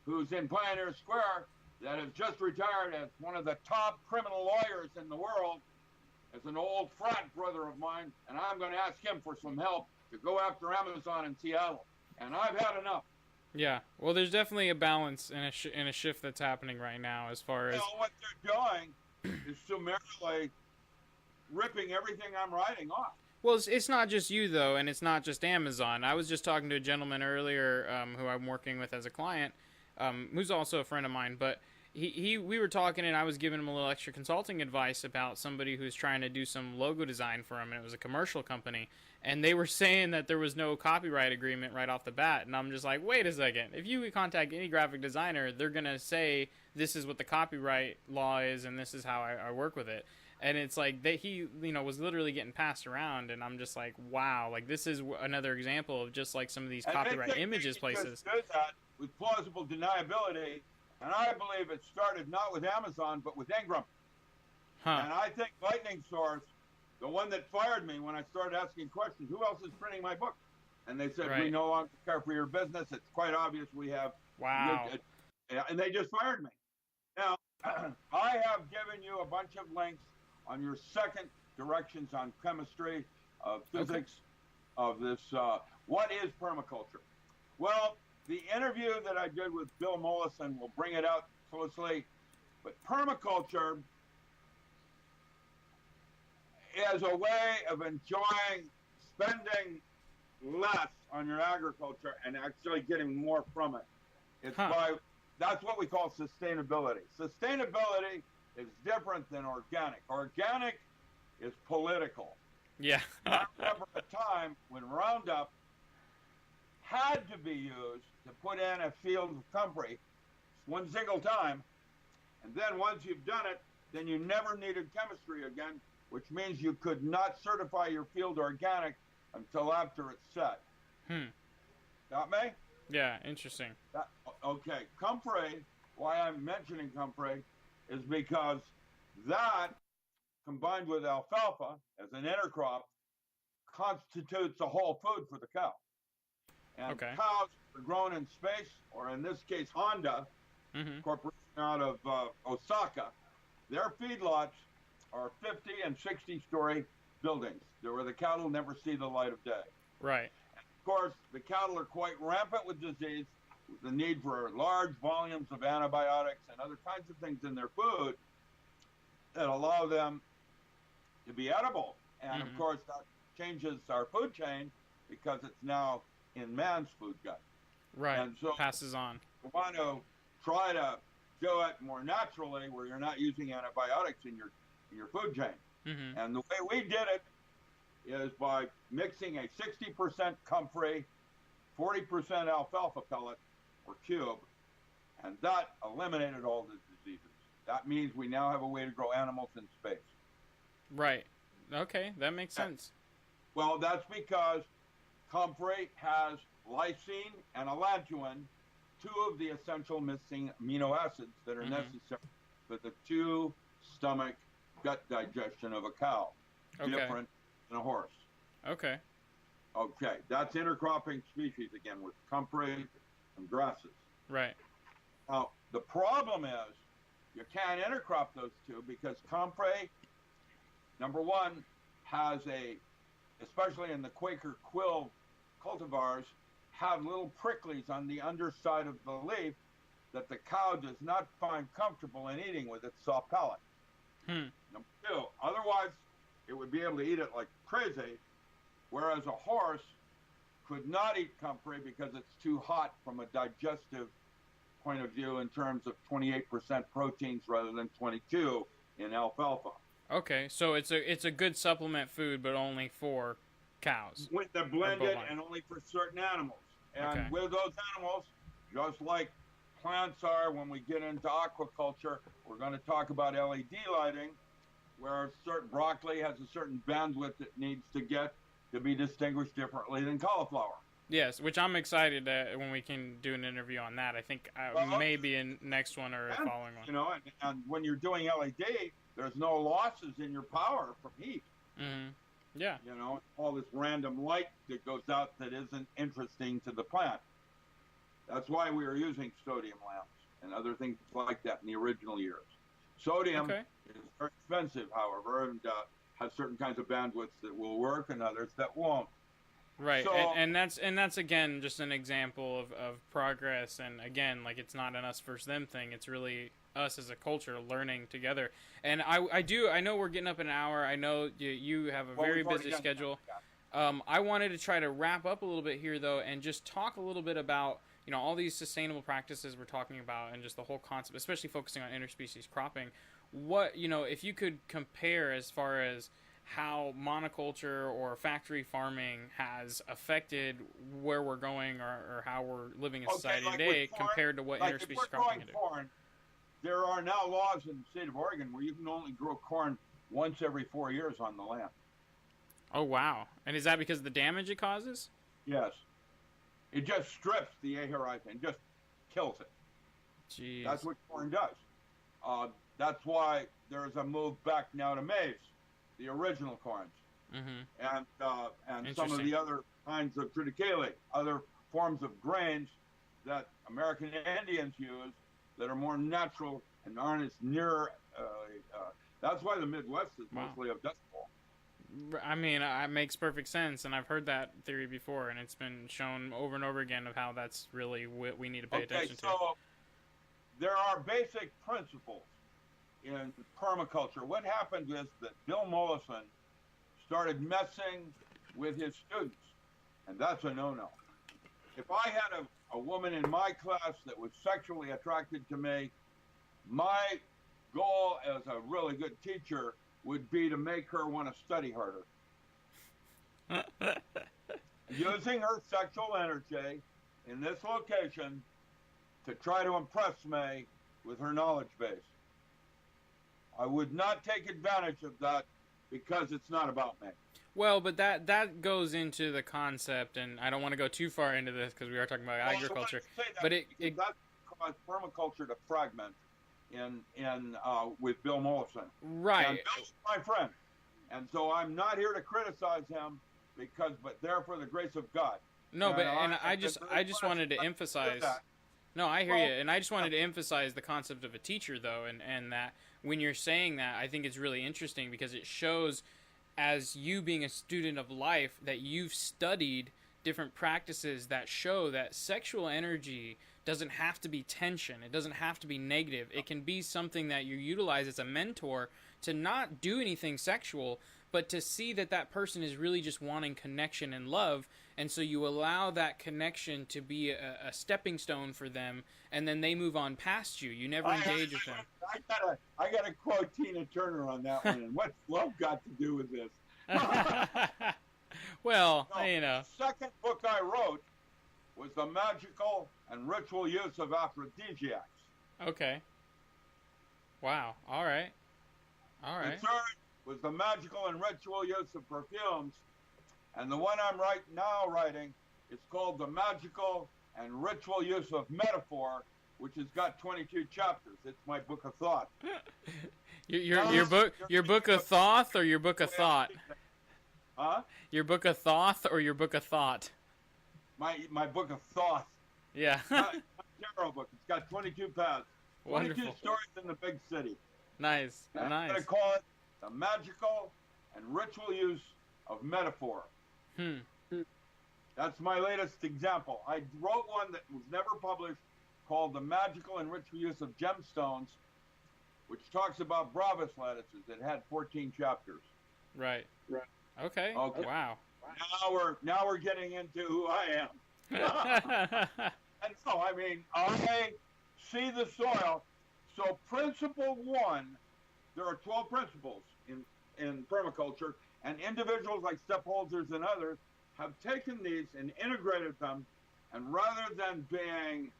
who's in Pioneer Square that has just retired as one of the top criminal lawyers in the world, as an old frat brother of mine, and I'm going to ask him for some help to go after Amazon in Seattle. And I've had enough. Yeah. Well, there's definitely a balance and a shift that's happening right now as far as... what they're doing is summarily ripping everything I'm writing off. Well, it's not just you, though, and it's not just Amazon. I was just talking to a gentleman earlier who I'm working with as a client, who's also a friend of mine, but we were talking, and I was giving him a little extra consulting advice about somebody who's trying to do some logo design for him, and it was a commercial company, and they were saying that there was no copyright agreement right off the bat, and I'm just like, wait a second, if you contact any graphic designer, they're gonna say this is what the copyright law is, and this is how I work with it. And it's like that he, was literally getting passed around, and I'm just like, wow, like this is another example of just like some of these copyright images places. Do that with plausible deniability, and I believe it started not with Amazon but with Ingram. And I think Lightning Source, the one that fired me when I started asking questions, who else is printing my book? And they said, we no longer care for your business. It's quite obvious we have. Wow. And they just fired me. Now, I have given you a bunch of links on your second directions on chemistry, physics, of this. What is permaculture? Well, the interview that I did with Bill Mollison will bring it out closely, but permaculture is a way of enjoying spending less on your agriculture and actually getting more from it. It's that's what we call sustainability. Sustainability is different than organic. Organic is political. Yeah. I remember a time when Roundup had to be used to put in a field of comfrey one single time, and then once you've done it, then you never needed chemistry again, which means you could not certify your field organic until after it's set. Got me? Yeah, interesting. Okay, comfrey, why I'm mentioning comfrey is because that, combined with alfalfa as an intercrop, constitutes a whole food for the cow. And cows are grown in space, or in this case, Honda, corporation out of Osaka. Their feedlots are 50 and 60-story buildings where the cattle never see the light of day. Right. And of course, the cattle are quite rampant with disease, with the need for large volumes of antibiotics and other kinds of things in their food that allow them to be edible. And of course, that changes our food chain because it's now in man's food gut. Right. And so passes on. We want to try to do it more naturally, where you're not using antibiotics in your food chain. And the way we did it is by mixing a 60% comfrey, 40% alfalfa pellet or cube, and that eliminated all the diseases. That means we now have a way to grow animals in space. Right. Okay, that makes sense. Well, that's because comfrey has lysine and allantoin, two of the essential missing amino acids that are necessary for the two-stomach gut digestion of a cow, different than a horse. Okay, that's intercropping species again with comfrey and grasses. Right. Now, the problem is you can't intercrop those two because comfrey, number one, has especially in the Quaker quill cultivars, have little pricklies on the underside of the leaf that the cow does not find comfortable in eating with its soft palate. Number two, otherwise it would be able to eat it like crazy, whereas a horse could not eat comfrey because it's too hot from a digestive point of view in terms of 28% proteins rather than 22 in alfalfa. Okay, so it's a good supplement food, but only for cows. With the blended and only for certain animals. And with those animals, just like plants are when we get into aquaculture, we're going to talk about LED lighting, where certain broccoli has a certain bandwidth it needs to get to be distinguished differently than cauliflower. Yes, which I'm excited when we can do an interview on that. I think maybe in next one or a following one. You know, and when you're doing LED, there's no losses in your power from heat. Yeah. You know, all this random light that goes out that isn't interesting to the plant. That's why we were using sodium lamps and other things like that in the original years. Sodium is very expensive, however, and has certain kinds of bandwidths that will work and others that won't. Right, so, and that's again just an example of progress, and again, like, it's not an us versus them thing. It's really us as a culture learning together. And I know we're getting up in an hour. I know you have a very busy schedule. I wanted to try to wrap up a little bit here, though, and just talk a little bit about all these sustainable practices we're talking about, and just the whole concept, especially focusing on interspecies cropping. What, if you could compare as far as how monoculture or factory farming has affected where we're going, or how we're living in society today, compared to what interspecies cropping can do. Corn, there are now laws in the state of Oregon where you can only grow corn once every 4 years on the land. Oh, wow. And is that because of the damage it causes? Yes. It just strips the Hypericum, just kills it. Jeez. That's what corn does. That's why there's a move back now to maize, the original corns, and some of the other kinds of triticale, other forms of grains that American Indians use that are more natural and aren't as near. That's why the Midwest is mostly a dust bowl. I mean, it makes perfect sense, and I've heard that theory before, and it's been shown over and over again of how that's really what we need to pay attention to. So there are basic principles in permaculture. What happened is that Bill Mollison started messing with his students, and that's a no-no. If I had a woman in my class that was sexually attracted to me, my goal as a really good teacher would be to make her want to study harder. Using her sexual energy in this location to try to impress me with her knowledge base. I would not take advantage of that because it's not about me. Well, but that goes into the concept, and I don't want to go too far into this because we are talking about agriculture. But it that caused permaculture to fragment with Bill Mollison. Right. And Bill's my friend, and so I'm not here to criticize him but there for the grace of God. No, I just wanted to emphasize. No, I hear you, and I just wanted to emphasize the concept of a teacher, though, and that when you're saying that, I think it's really interesting because it shows, as you being a student of life, that you've studied different practices that show that sexual energy doesn't have to be tension. It doesn't have to be negative. It can be something that you utilize as a mentor to not do anything sexual, but to see that that person is really just wanting connection and love, and so you allow that connection to be a stepping stone for them, and then they move on past you. You never engage with them. I gotta quote Tina Turner on that one. And what's love got to do with this? Well, The second book I wrote was the magical and ritual use of aphrodisiacs. Okay. Wow. All right. The third was the magical and ritual use of perfumes, and the one I'm writing is called the magical and ritual use of metaphor, which has got 22 chapters. It's my book of thought. Your book of thought, or your book of thought? Huh? Your book of thought or your book of thought? My book of thought. Yeah. My tarot book. It's got 22 paths. 22 Wonderful. stories in the big city. Nice. And Nice. I'm going to call it the magical and ritual use of metaphor. That's my latest example. I wrote one that was never published called the magical and ritual use of gemstones, which talks about Bravas lattices. It had 14 chapters. Right. Okay. Wow. Now we're getting into who I am. And so, I mean, I see the soil. So principle one, there are 12 principles in permaculture, and individuals like Stepholders and others have taken these and integrated them, and rather than being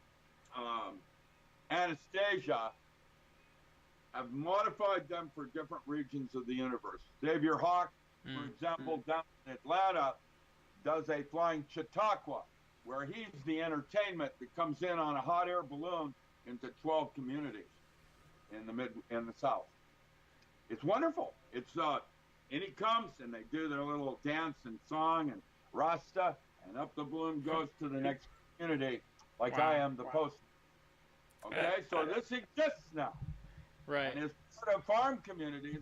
Anastasia, have modified them for different regions of the universe. Xavier Hawk, for example, down in Atlanta, does a flying Chautauqua, where he's the entertainment that comes in on a hot air balloon into 12 communities in the South. It's wonderful. It's and he comes and they do their little dance and song and Rasta, and up the balloon goes to the next community, like I am the post. Okay, so this exists now. Right. And it's part of farm communities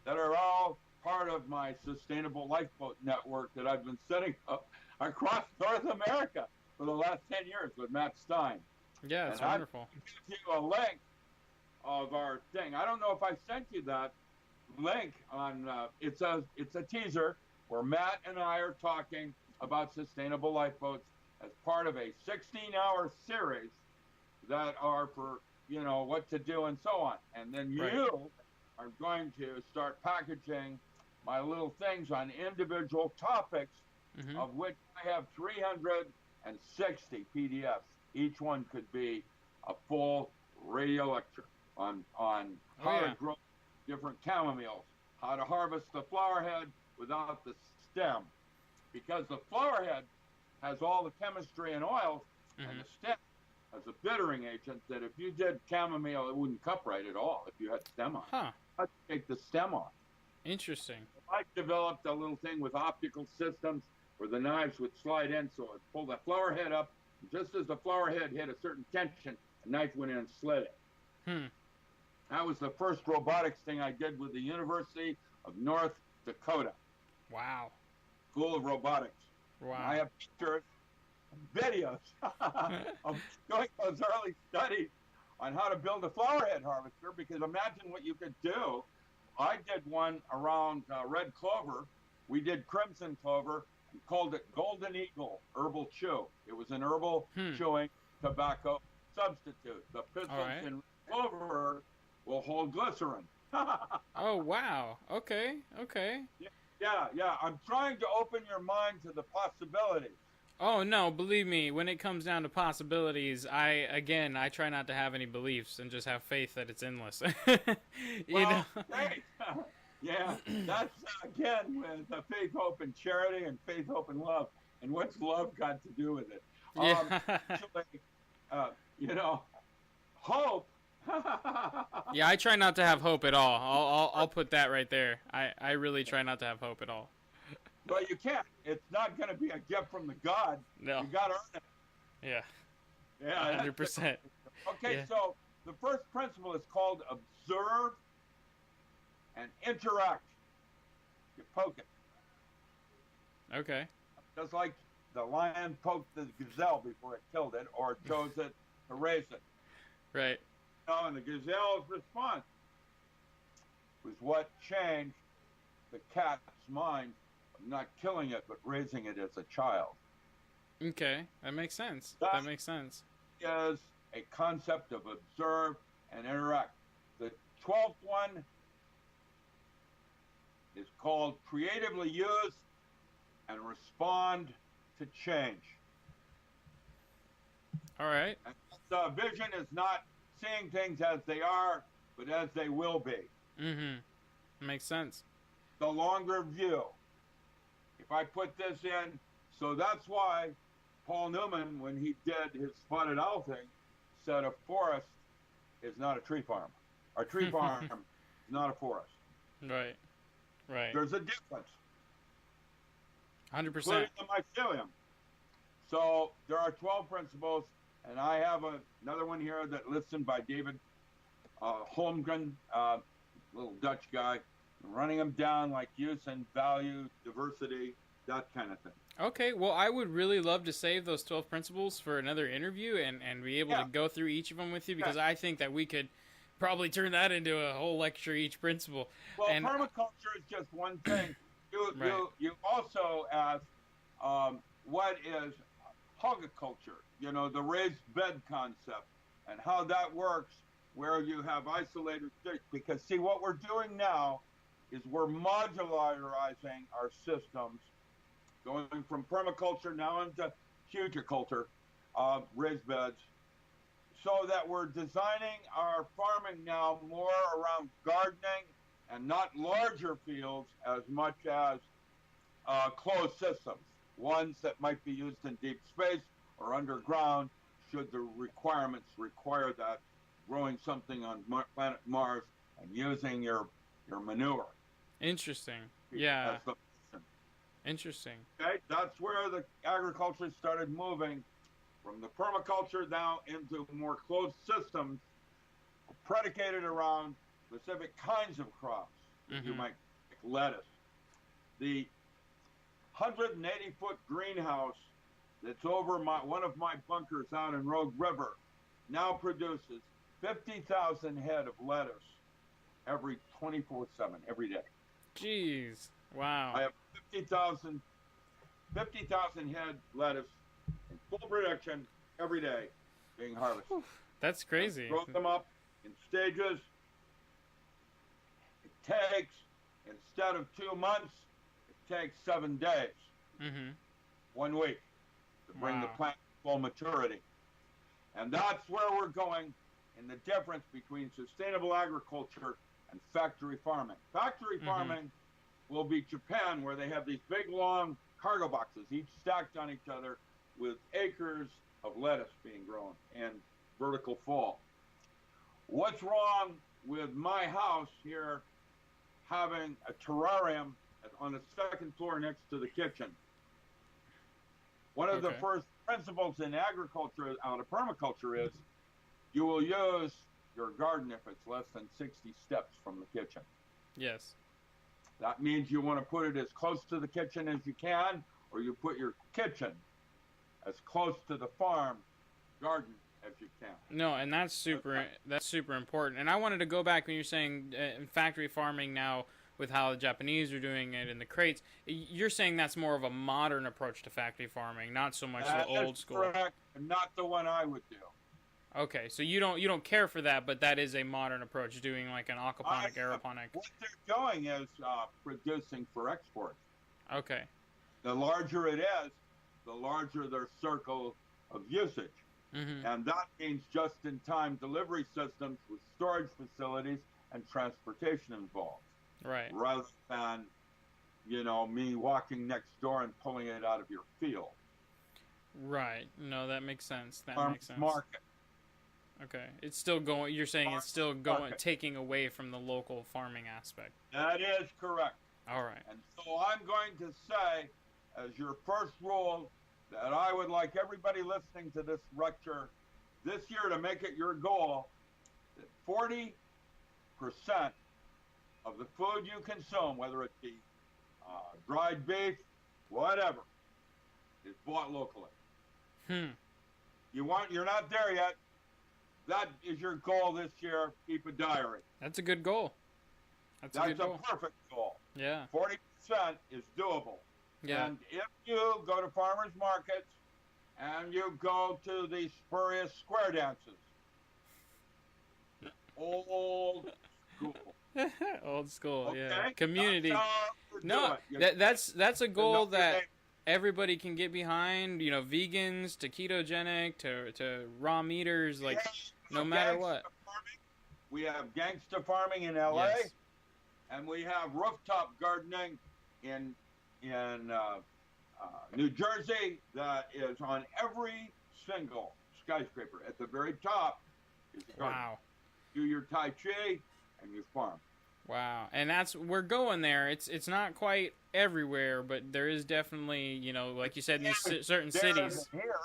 that are all part of my sustainable lifeboat network that I've been setting up across North America for the last 10 years with Matt Stein. Yeah, it's wonderful. I'll give you a link of our thing. I don't know if I sent you that link on. It's a teaser where Matt and I are talking about sustainable lifeboats as part of a 16-hour series that are for, what to do and so on. And then you are going to start packaging my little things on individual topics, of which I have 360 PDFs. Each one could be a full radio lecture on how to grow different chamomiles, how to harvest the flower head without the stem, because the flower head has all the chemistry and oils, and the stem has a bittering agent that if you did chamomile, it wouldn't cup right at all if you had stem on. I'd take the stem off. Interesting. I developed a little thing with optical systems where the knives would slide in, so I'd pull the flower head up. Just as the flower head hit a certain tension, a knife went in and slid it. That was the first robotics thing I did with the University of North Dakota. Wow. School of Robotics. Wow. I have pictures and videos of doing those early studies on how to build a flower head harvester, because imagine what you could do. I did one around red clover. We did crimson clover and called it Golden Eagle Herbal Chew. It was an herbal chewing tobacco substitute. The pistils in clover will hold glycerin. Oh, wow. Okay. Yeah. I'm trying to open your mind to the possibilities. Oh, no, believe me, when it comes down to possibilities, I try not to have any beliefs and just have faith that it's endless. Great. Yeah, that's, again, with the faith, hope, and charity, and faith, hope, and love. And what's love got to do with it? Hope. Yeah, I try not to have hope at all. I'll put that right there. I really try not to have hope at all. But you can't. It's not going to be a gift from the God. No. You got to earn it. Yeah. 100%. Okay, so the first principle is called observe and interact. You poke it. Okay. Just like the lion poked the gazelle before it killed it or chose it to raise it. Right. And the gazelle's response was what changed the cat's mind of not killing it, but raising it as a child. Okay, that makes sense. That makes sense. Is a concept of observe and interact. The 12th one is called creatively use and respond to change. All right. And the vision is not seeing things as they are, but as they will be. Makes sense. The longer view. If I put this in, so that's why Paul Newman, when he did his spotted owl thing, said a forest is not a tree farm. A tree farm is not a forest. Right. There's a difference. 100%. Including the mycelium. So there are 12 principles, and I have another one here that listed by David Holmgren, little Dutch guy, running them down like use and value, diversity, that kind of thing. Okay, well, I would really love to save those 12 principles for another interview and be able to go through each of them with you, because I think that we could probably turn that into a whole lecture, each principle. Well, permaculture is just one thing. You also asked what is hugelkultur, the raised bed concept, and how that works, where you have isolated sticks. Because, see, what we're doing now is we're modularizing our systems, going from permaculture now into hugelkultur, raised beds, so that we're designing our farming now more around gardening and not larger fields as much as closed systems, ones that might be used in deep space or underground should the requirements require that, growing something on planet Mars and using your manure. Interesting. Yeah. Interesting. Okay, that's where the agriculture started moving from the permaculture now into more closed systems predicated around specific kinds of crops. You might pick lettuce. The 180-foot greenhouse that's over one of my bunkers out in Rogue River now produces 50,000 head of lettuce every 24/7, every day. Jeez. Wow. I have 50,000 head lettuce and full production every day being harvested. That's crazy. Grow them up in stages. It takes, instead of 2 months, it takes 7 days. 1 week to bring the plant to full maturity. And that's where we're going in the difference between sustainable agriculture and factory farming. Factory farming will be Japan, where they have these big, long cargo boxes, each stacked on each other, with acres of lettuce being grown in vertical fall. What's wrong with my house here having a terrarium on the second floor next to the kitchen? One of the first principles in agriculture out of permaculture is you will use your garden if it's less than 60 steps from the kitchen. Yes. That means you want to put it as close to the kitchen as you can, or you put your kitchen as close to the farm garden as you can. No, and that's super important. And I wanted to go back when you're saying factory farming now, with how the Japanese are doing it in the crates. You're saying that's more of a modern approach to factory farming, not so much the old school. Correct, and not the one I would do. Okay, so you don't care for that, but that is a modern approach, doing like an aquaponic, aeroponic. What they're doing is producing for export. Okay. The larger it is, the larger their circle of usage. And that means just-in-time delivery systems with storage facilities and transportation involved. Right. Rather than, me walking next door and pulling it out of your field. Right. No, that makes sense. Makes sense. Market. Okay. It's still going, you're saying it's still going, taking away from the local farming aspect. That is correct. All right. And so I'm going to say, as your first rule, that I would like everybody listening to this lecture this year to make it your goal that 40% of the food you consume, whether it be dried beef, whatever, is bought locally. You're not there yet. That is your goal this year. Keep a diary. That's a good goal. That's a perfect goal. Yeah. 40% is doable. Yeah. And if you go to farmers markets and you go to the spurious square dances, old school. Old school, okay? Yeah. Community. No, that's a goal that everybody can get behind. Vegans to ketogenic to raw meaters, like no matter what. Farming. We have gangsta farming in LA, and we have rooftop gardening in New Jersey that is on every single skyscraper. At the very top is the garden. Wow. Do your Tai Chi and you farm. Wow. And we're going there. It's not quite everywhere, but there is definitely, like you said, in these certain cities. Here,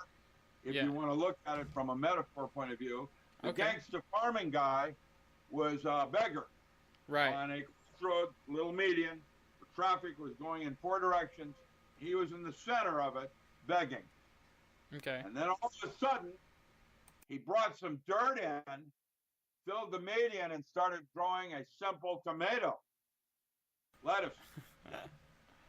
if you want to look at it from a metaphor point of view, the Okay. gangster farming guy was a beggar. Right. On a crossroad, little median. The traffic was going in 4 directions. He was in the center of it, begging. Okay. And then all of a sudden, he brought some dirt in, filled the median, and started growing a simple tomato, lettuce.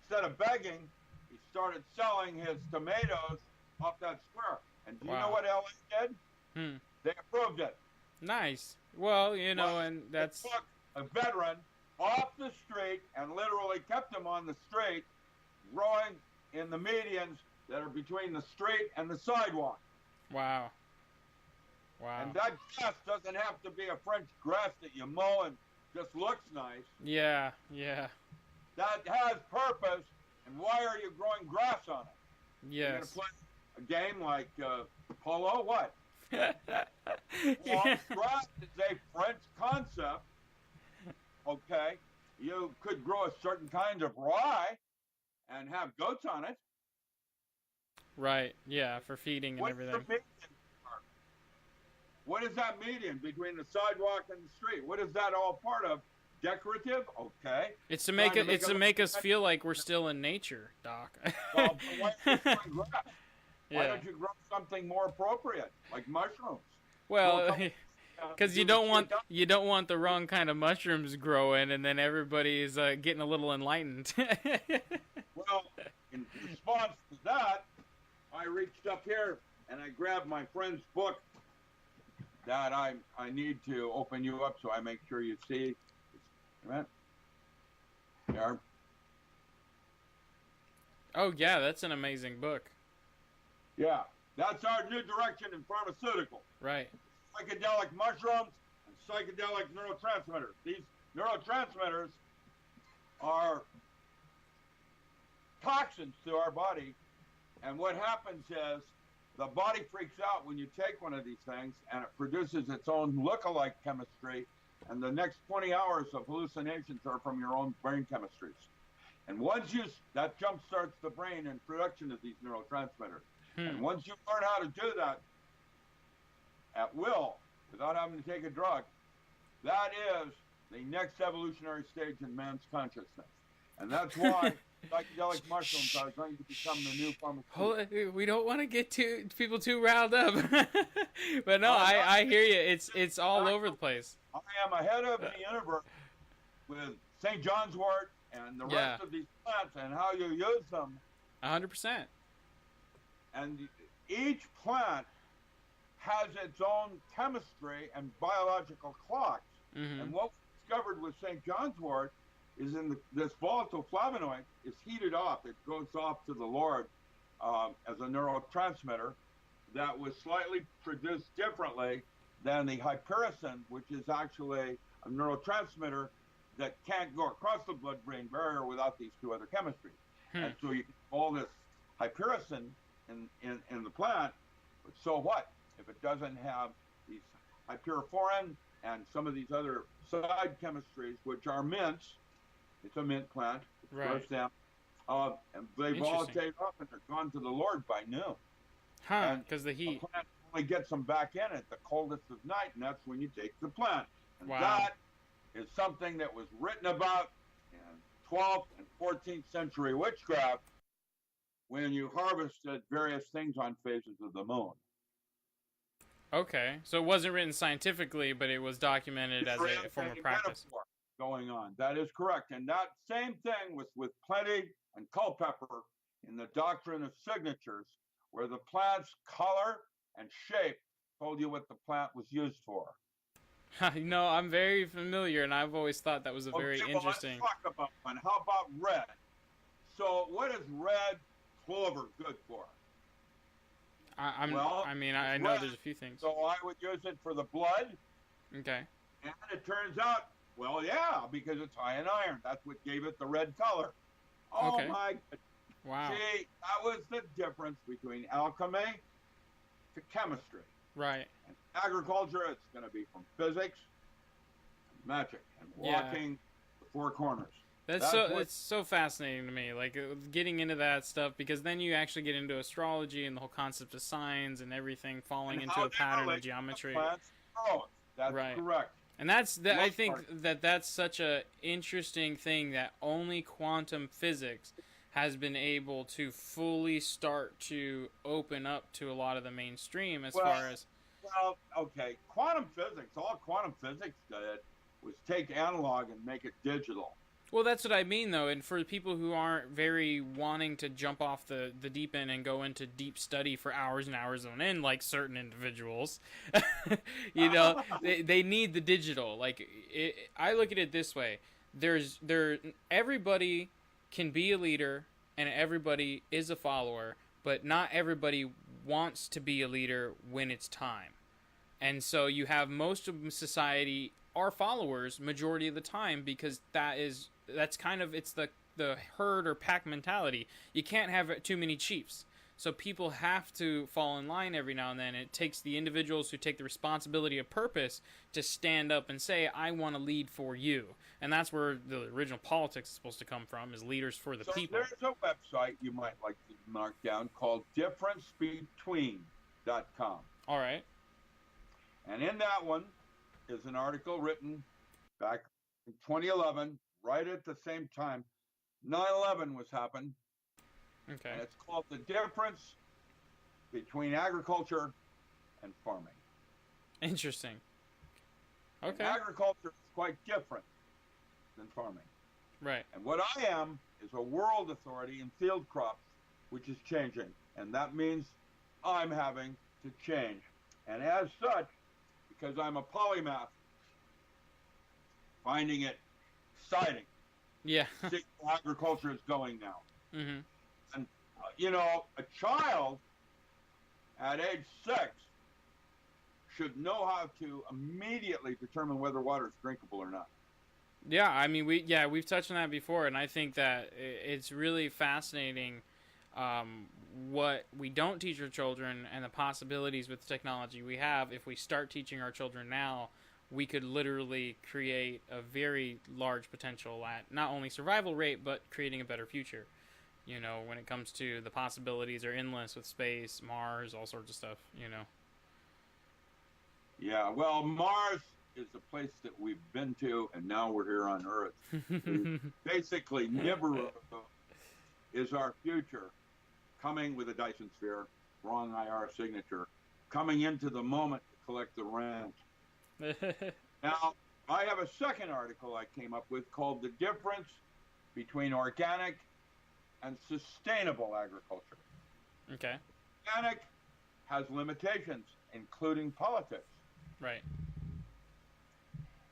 Instead of begging, he started selling his tomatoes off that square. And do you know what LA did? They approved it. Nice. Well, and that's... They took a veteran off the street and literally kept him on the street, growing in the medians that are between the street and the sidewalk. Wow. Wow. And that grass doesn't have to be a French grass that you mow and just looks nice. Yeah, yeah. That has purpose, and why are you growing grass on it? Yes. You're going to play a game like polo? What? Yeah. Grass is a French concept. Okay, you could grow a certain kind of rye and have goats on it. Right, yeah, for feeding and everything. What is that median between the sidewalk and the street? What is that all part of? Decorative? Okay. It's to make us feel like we're still in nature, Doc. Well, why don't you grow something more appropriate, like mushrooms? Well, because you don't want the wrong kind of mushrooms growing, and then everybody's getting a little enlightened. Well, in response to that, I reached up here and I grabbed my friend's book that I need to open you up so I make sure you see. Right there. Oh yeah, that's an amazing book. Yeah, that's our new direction in pharmaceuticals. Right. Psychedelic mushrooms and psychedelic neurotransmitters. These neurotransmitters are toxins to our body, and what happens is the body freaks out when you take one of these things, and it produces its own look-alike chemistry, and the next 20 hours of hallucinations are from your own brain chemistries. And once that jump starts the brain in production of these neurotransmitters. And once you learn how to do that at will, without having to take a drug, that is the next evolutionary stage in man's consciousness. And that's why psychedelic mushrooms are going to become the new pharmaceutical. We don't want to get people too riled up. But no, I hear you. It's all over the place. I am ahead of the universe with St. Johnswort and the rest of these plants and how you use them. 100%. And each plant has its own chemistry and biological clocks. Mm-hmm. And what we discovered with St. Johnswort is this volatile flavonoid is heated off. It goes off to the Lord as a neurotransmitter that was slightly produced differently than the Hypericum, which is actually a neurotransmitter that can't go across the blood-brain barrier without these two other chemistries. And so you all this Hypericum in the plant, but so what? If it doesn't have these hyperforin and some of these other side chemistries, which are mints, it's a mint plant, right? And they volatile up and they're gone to the Lord by noon. Because the heat. The plant only gets them back in at the coldest of night, and that's when you take the plant. And wow. That is something that was written about in 12th and 14th century witchcraft when you harvested various things on phases of the moon. Okay, so it wasn't written scientifically, but it was documented as a form of practice. Going on. That is correct. And that same thing was with plenty and culpepper in the doctrine of signatures, where the plant's color and shape told you what the plant was used for. No, I'm very familiar, and I've always thought that was a very interesting. Let's talk about one. How about red? So what is red clover good for? I know there's a few things. So I would use it for the blood. Okay. And it turns out, well, yeah, because it's high in iron. That's what gave it the red color. Oh, okay. My goodness. Wow. See, that was the difference between alchemy to chemistry. Right. And agriculture, it's going to be from physics, and magic, and walking the four corners. It's so fascinating to me, like getting into that stuff, because then you actually get into astrology and the whole concept of signs and everything falling into a pattern of geometry. That's right. Correct. And I think that's such a interesting thing that only quantum physics has been able to fully start to open up to a lot of the mainstream far as. Well, okay, quantum physics. All quantum physics did was take analog and make it digital. Well, that's what I mean, though, and for people who aren't very wanting to jump off the deep end and go into deep study for hours and hours on end, like certain individuals, they need the digital. Like, I look at it this way: everybody can be a leader and everybody is a follower, but not everybody wants to be a leader when it's time. And so you have most of society are followers majority of the time, because that's kind of, it's the herd or pack mentality. You can't have too many chiefs. So people have to fall in line every now and then. It takes the individuals who take the responsibility of purpose to stand up and say, I want to lead for you. And that's where the original politics is supposed to come from, is leaders for the people. There's a website you might like to mark down called differencebetween.com. All right. And in that one is an article written back in 2011, right at the same time 9/11 was happening. Okay. And it's called The Difference Between Agriculture and Farming. Interesting. Okay. And agriculture is quite different than farming. Right. And what I am is a world authority in field crops, which is changing. And that means I'm having to change. And as such, because I'm a polymath, finding it exciting. Yeah. See where agriculture is going now. Mm-hmm. And, a child at age 6 should know how to immediately determine whether water is drinkable or not. Yeah, I mean, we've touched on that before, and I think that it's really fascinating what we don't teach our children and the possibilities with technology we have. If we start teaching our children now, we could literally create a very large potential at not only survival rate, but creating a better future. When it comes to the possibilities are endless with space, Mars, all sorts of stuff, Yeah, well, Mars is a place that we've been to, and now we're here on Earth. Basically, Nibiru is our future, coming with a Dyson sphere, wrong IR signature, coming into the moment to collect the rent. Now, I have a second article I came up with called The Difference Between Organic and Sustainable Agriculture. Okay. Organic has limitations, including politics. Right.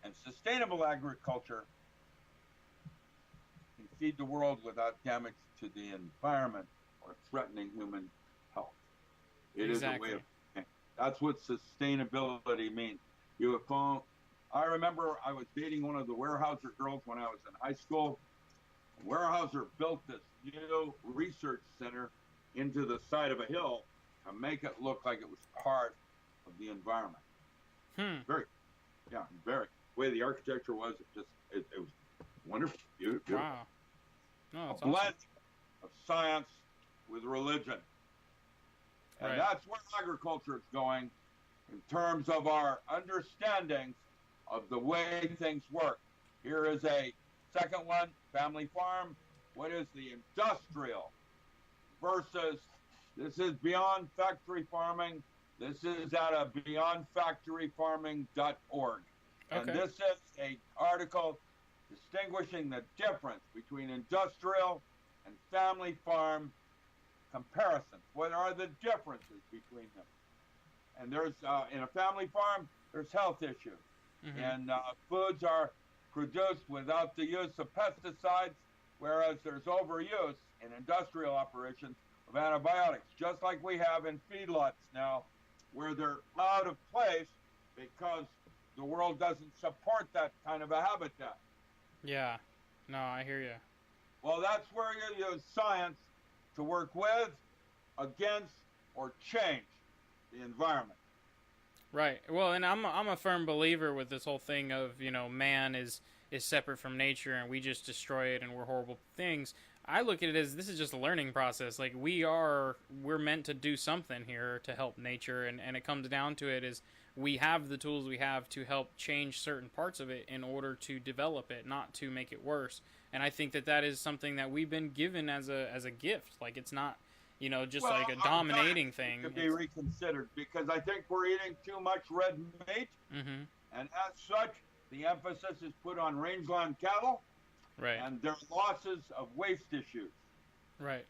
And sustainable agriculture can feed the world without damage to the environment or threatening human health. It is a way of thinking. That's what sustainability means. I remember I was dating one of the Weyerhaeuser girls when I was in high school. Weyerhaeuser built this new research center into the side of a hill to make it look like it was part of the environment. Very. The way the architecture was, it was wonderful, beautiful. Wow. No, a blend of science with religion. And that's where agriculture is going in terms of our understanding of the way things work. Here is a second one, family farm. What is the industrial versus this is beyond factory farming. This is at a beyondfactoryfarming.org. And this is an article distinguishing the difference between industrial and family farm comparisons. What are the differences between them? And there's, in a family farm, there's health issues. Mm-hmm. And foods are produced without the use of pesticides, whereas there's overuse in industrial operations of antibiotics, just like we have in feedlots now, where they're out of place because the world doesn't support that kind of a habitat. Yeah. No, I hear you. Well, that's where you use science to work with, against, or change the environment. Right. Well, and I'm a firm believer with this whole thing of, man is separate from nature and we just destroy it and we're horrible things. I look at it as this is just a learning process. Like we're meant to do something here to help nature, and it comes down to it is we have the tools we have to help change certain parts of it in order to develop it, not to make it worse. And I think that is something that we've been given as a gift. Like it's not, just like a dominating thing. It could be reconsidered because I think we're eating too much red meat, mm-hmm. and as such, the emphasis is put on rangeland cattle. Right. And there are losses of waste issues. Right.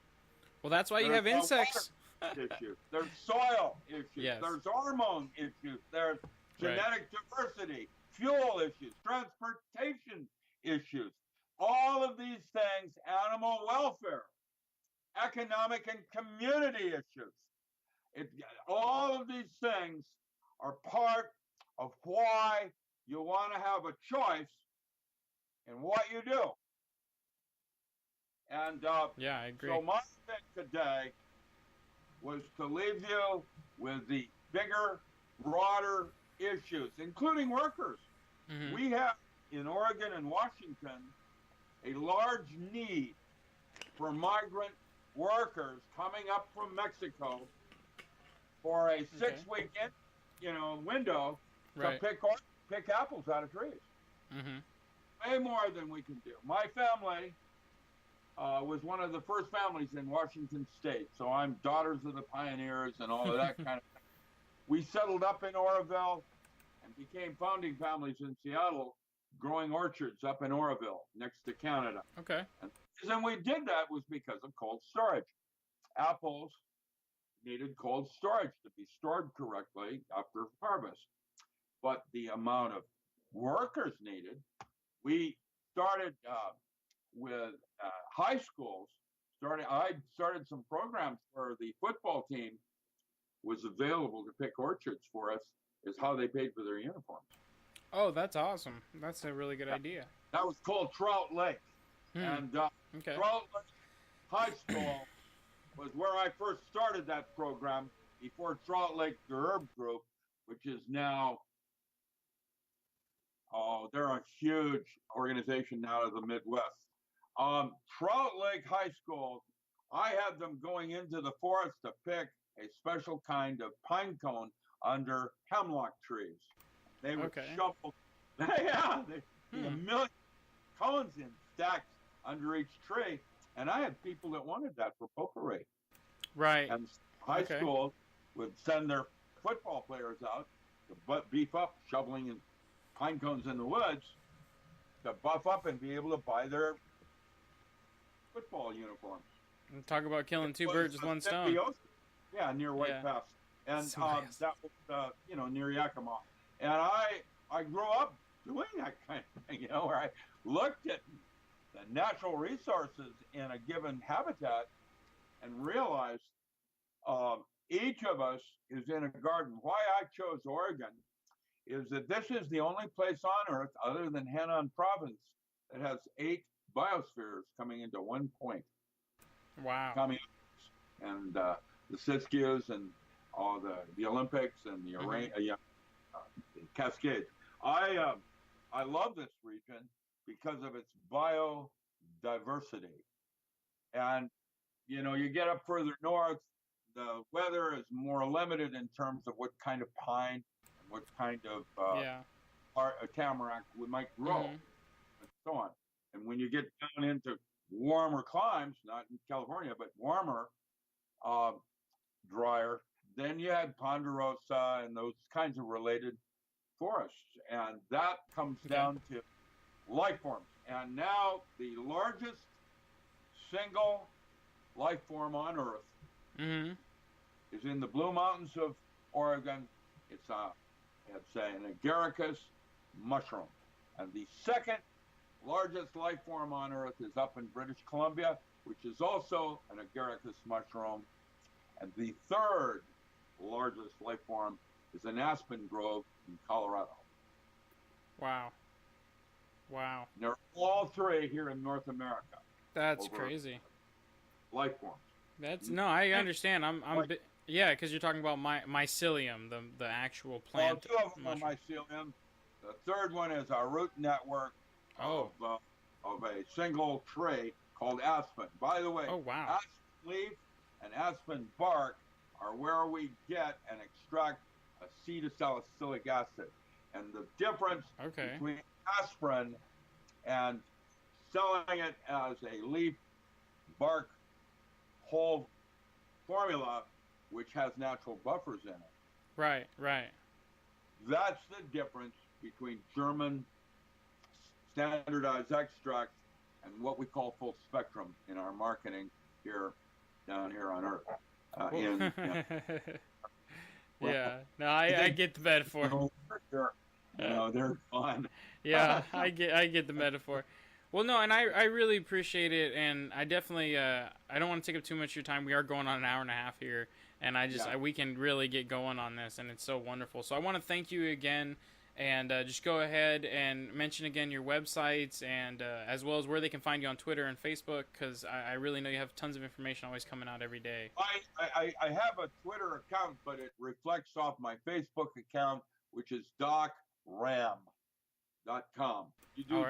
Well, that's why you have insects. Issues. There's soil issues. Yes. There's hormone issues. There's genetic diversity, fuel issues, transportation issues. All of these things, animal welfare, economic and community issues. All of these things are part of why you want to have a choice in what you do. And yeah, I agree. So my thing today was to leave you with the bigger, broader issues, including workers. Mm-hmm. We have in Oregon and Washington a large need for migrant workers coming up from Mexico for a 6-week window to pick apples out of trees. Mm-hmm. Way more than we can do. My family was one of the first families in Washington State, so I'm daughters of the pioneers and all of that kind of thing. We settled up in Oroville and became founding families in Seattle, growing orchards up in Oroville next to Canada. Okay. And the reason we did that was because of cold storage. Apples needed cold storage to be stored correctly after harvest. But the amount of workers needed, we started with high schools. I started some programs where the football team was available to pick orchards for us, is how they paid for their uniforms. Oh, that's awesome. That's a really good idea. That was called Trout Lake. And Okay. Trout Lake High School was where I first started that program before Trout Lake the Herb Group, which is now, they're a huge organization now of the Midwest. Trout Lake High School, I had them going into the forest to pick a special kind of pine cone under hemlock trees. They would shovel, a million cones in stacks under each tree, and I had people that wanted that for potpourri. Right. And high school would send their football players out to beef up shoveling and pine cones in the woods to buff up and be able to buy their football uniforms. Talk about killing two birds with one stone. Yeah, near White Pass. And that was, near Yakima. And I grew up doing that kind of thing, where I looked at the natural resources in a given habitat and realized each of us is in a garden. Why I chose Oregon is that this is the only place on Earth, other than Henan Province, that has 8 biospheres coming into one point. Wow. And the Siskiyous and all the Olympics and the Cascades. I love this region because of its biodiversity. And, you get up further north, the weather is more limited in terms of what kind of pine and what kind of tamarack we might grow, and so on. And when you get down into warmer climes, not in California, but warmer, drier, then you had ponderosa and those kinds of related forests. And that comes down to life forms. And now the largest single life form on Earth is in the Blue Mountains of Oregon. It's an agaricus mushroom. And the second largest life form on Earth is up in British Columbia, which is also an agaricus mushroom. And the third largest life form is an aspen grove in Colorado. Wow. And they're all 3 here in North America. That's crazy. Life forms. I understand. Because you're talking about mycelium, the actual plant. Well, 2 of them are mycelium. The third one is our root network of a single tree called aspen. By the way, aspen leaf and aspen bark are where we get and extract acetylsalicylic acid. And the difference between aspirin and selling it as a leaf bark whole formula, which has natural buffers in it. Right. That's the difference between German standardized extracts and what we call full spectrum in our marketing down here on Earth. I get the metaphor. They're fun. I get the metaphor. Well, no, and I really appreciate it, and I definitely I don't want to take up too much of your time. We are going on an hour and a half here, and we can really get going on this, and it's so wonderful. So I want to thank you again, and just go ahead and mention again your websites, and as well as where they can find you on Twitter and Facebook, because I really know you have tons of information always coming out every day. I have a Twitter account, but it reflects off my Facebook account, which is docram.com. You do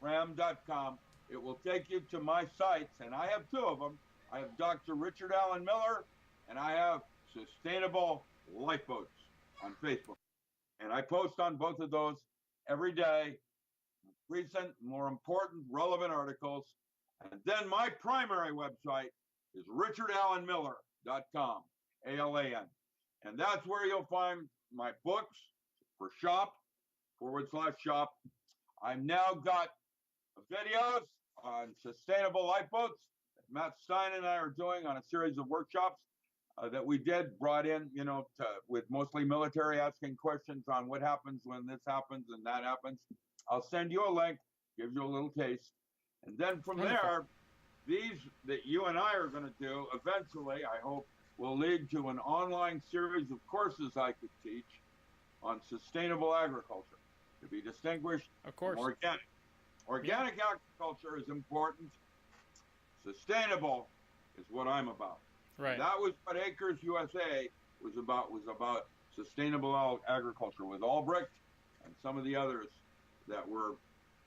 docram.com, it will take you to my sites, and I have 2 of them. I have Dr. Richard Allen Miller, and I have Sustainable Lifeboats on Facebook. And I post on both of those every day, recent, more important, relevant articles. And then my primary website is richardallenmiller.com, ALAN. And that's where you'll find my books for shop/shop. I've now got videos on sustainable lifeboats that Matt Stein and I are doing on a series of workshops. that we brought in, with mostly military asking questions on what happens when this happens and that happens. I'll send you a link, give you a little taste. And then from Wonderful. there, these that you and I are going to do eventually, I hope, will lead to an online series of courses I could teach on sustainable agriculture, to be distinguished Of course. from organic. Organic agriculture is important. Sustainable is what I'm about. Right. That was what Acres USA was about sustainable agriculture with Albrecht and some of the others that were,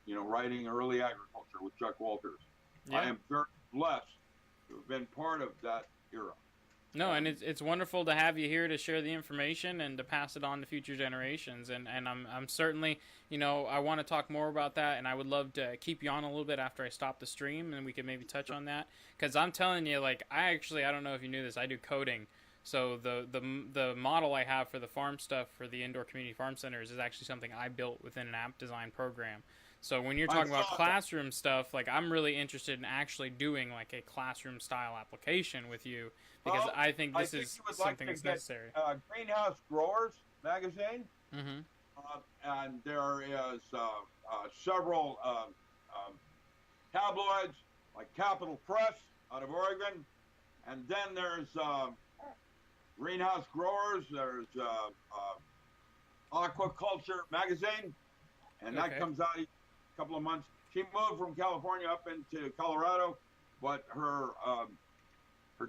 writing early agriculture with Chuck Walters. Yeah. I am very blessed to have been part of that era. No, and it's wonderful to have you here to share the information and to pass it on to future generations. And I'm certainly, I want to talk more about that, and I would love to keep you on a little bit after I stop the stream, and we could maybe touch on that. Because I'm telling you, like, I don't know if you knew this, I do coding. So the model I have for the farm stuff for the indoor community farm centers is actually something I built within an app design program. So when you're talking about classroom stuff, like, I'm really interested in actually doing like a classroom style application with you, because I think this is something that's necessary. Greenhouse Growers magazine, Mm-hmm. and there is several tabloids like Capital Press out of Oregon, and then there's Greenhouse Growers. There's Aquaculture magazine, and that comes out each couple of months. She moved from California up into Colorado, but her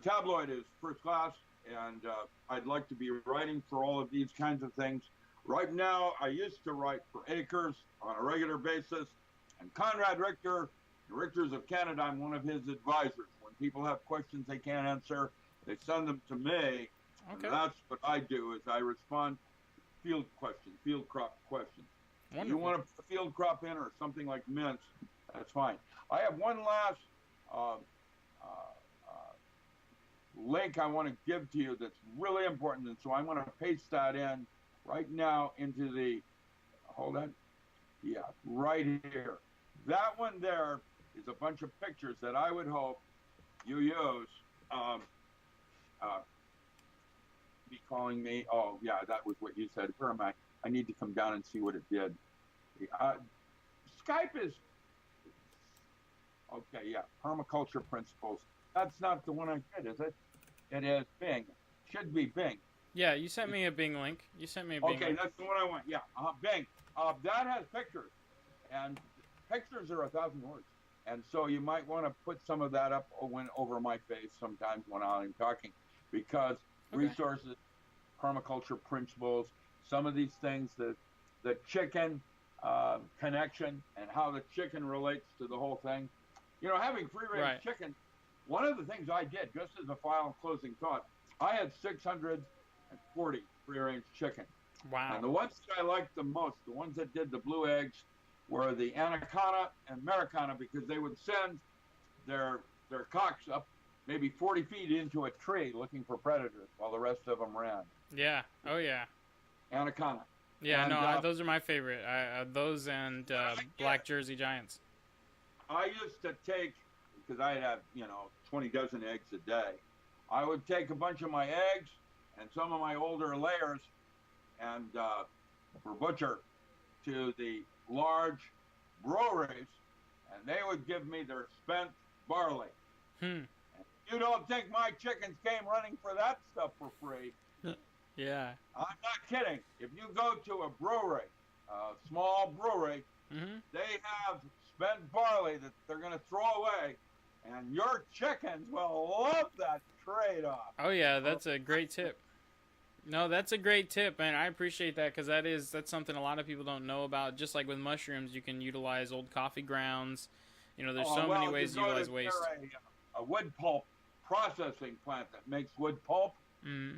tabloid is first class, and I'd like to be writing for all of these kinds of things. Right now, I used to write for Acres on a regular basis, and Conrad Richter, Richters of Canada, I'm one of his advisors. When people have questions they can't answer, they send them to me. Okay. And that's what I do, is I respond to field questions, field crop questions. Wonderful. You want to put a field crop in or something like mince, that's fine. I have one last link I want to give to you that's really important, and so I'm going to paste that in right now into the, hold on, yeah, right here. That one there is a bunch of pictures that I would hope you use. Be calling me, oh yeah, that was what you said. Where am I? I need to come down and see what it did. Skype is, okay, yeah, permaculture principles. That's not the one I did, is it? It is Bing. Should be Bing. Yeah, you sent me a Bing link. Okay, that's the one I want. Yeah, Bing. That has pictures, and pictures are 1,000 words. And so you might want to put some of that up over my face sometimes when I'm talking, because resources, permaculture principles, some of these things, the chicken connection and how the chicken relates to the whole thing. Having free-range chicken, one of the things I did, just as a final closing thought, I had 640 free-range chicken. Wow. And the ones that I liked the most, the ones that did the blue eggs, were the Anaconda and Americana, because they would send their cocks up maybe 40 feet into a tree looking for predators while the rest of them ran. Yeah. Oh, yeah. Anaconda. Yeah, no, those are my favorite. Those and Black Jersey Giants. I used to take, because I'd have, 20 dozen eggs a day, I would take a bunch of my eggs and some of my older layers and for butcher to the large breweries, and they would give me their spent barley. You don't think my chickens came running for that stuff for free? Yeah. I'm not kidding. If you go to a brewery, a small brewery, they have spent barley that they're going to throw away, and your chickens will love that trade-off. Oh, yeah, that's a great tip. No, that's a great tip, and I appreciate that, because that's something a lot of people don't know about. Just like with mushrooms, you can utilize old coffee grounds. There's so many ways to utilize waste. A wood pulp processing plant that makes wood pulp.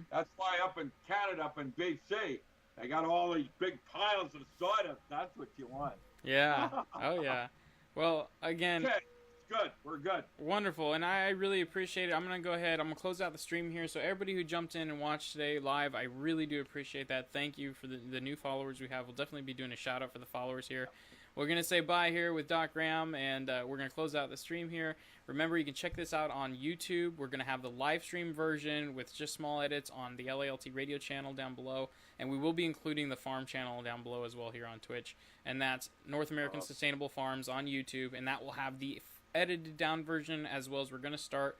That's why up in Canada, up in BC, they got all these big piles of sawdust. That's what you want. Yeah. Oh, yeah. Well, again... Okay. Good. We're good. Wonderful. And I really appreciate it. I'm going to go ahead. I'm going to close out the stream here. So everybody who jumped in and watched today live, I really do appreciate that. Thank you for the new followers we have. We'll definitely be doing a shout out for the followers here. we're going to say bye here with Doc Ram, and we're going to close out the stream here. Remember, you can check this out on YouTube. We're going to have the live stream version with just small edits on the LALT radio channel down below, and we will be including the farm channel down below as well here on Twitch, and that's North American Sustainable Farms on YouTube, and that will have the edited down version, as well as we're going to start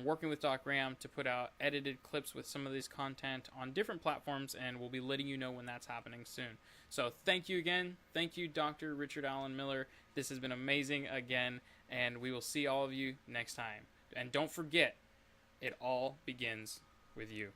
working with Doc Ram to put out edited clips with some of this content on different platforms, and we'll be letting you know when that's happening soon. So thank you again. Thank you, Dr. Richard Allen Miller. This has been amazing again, and we will see all of you next time. And don't forget, it all begins with you.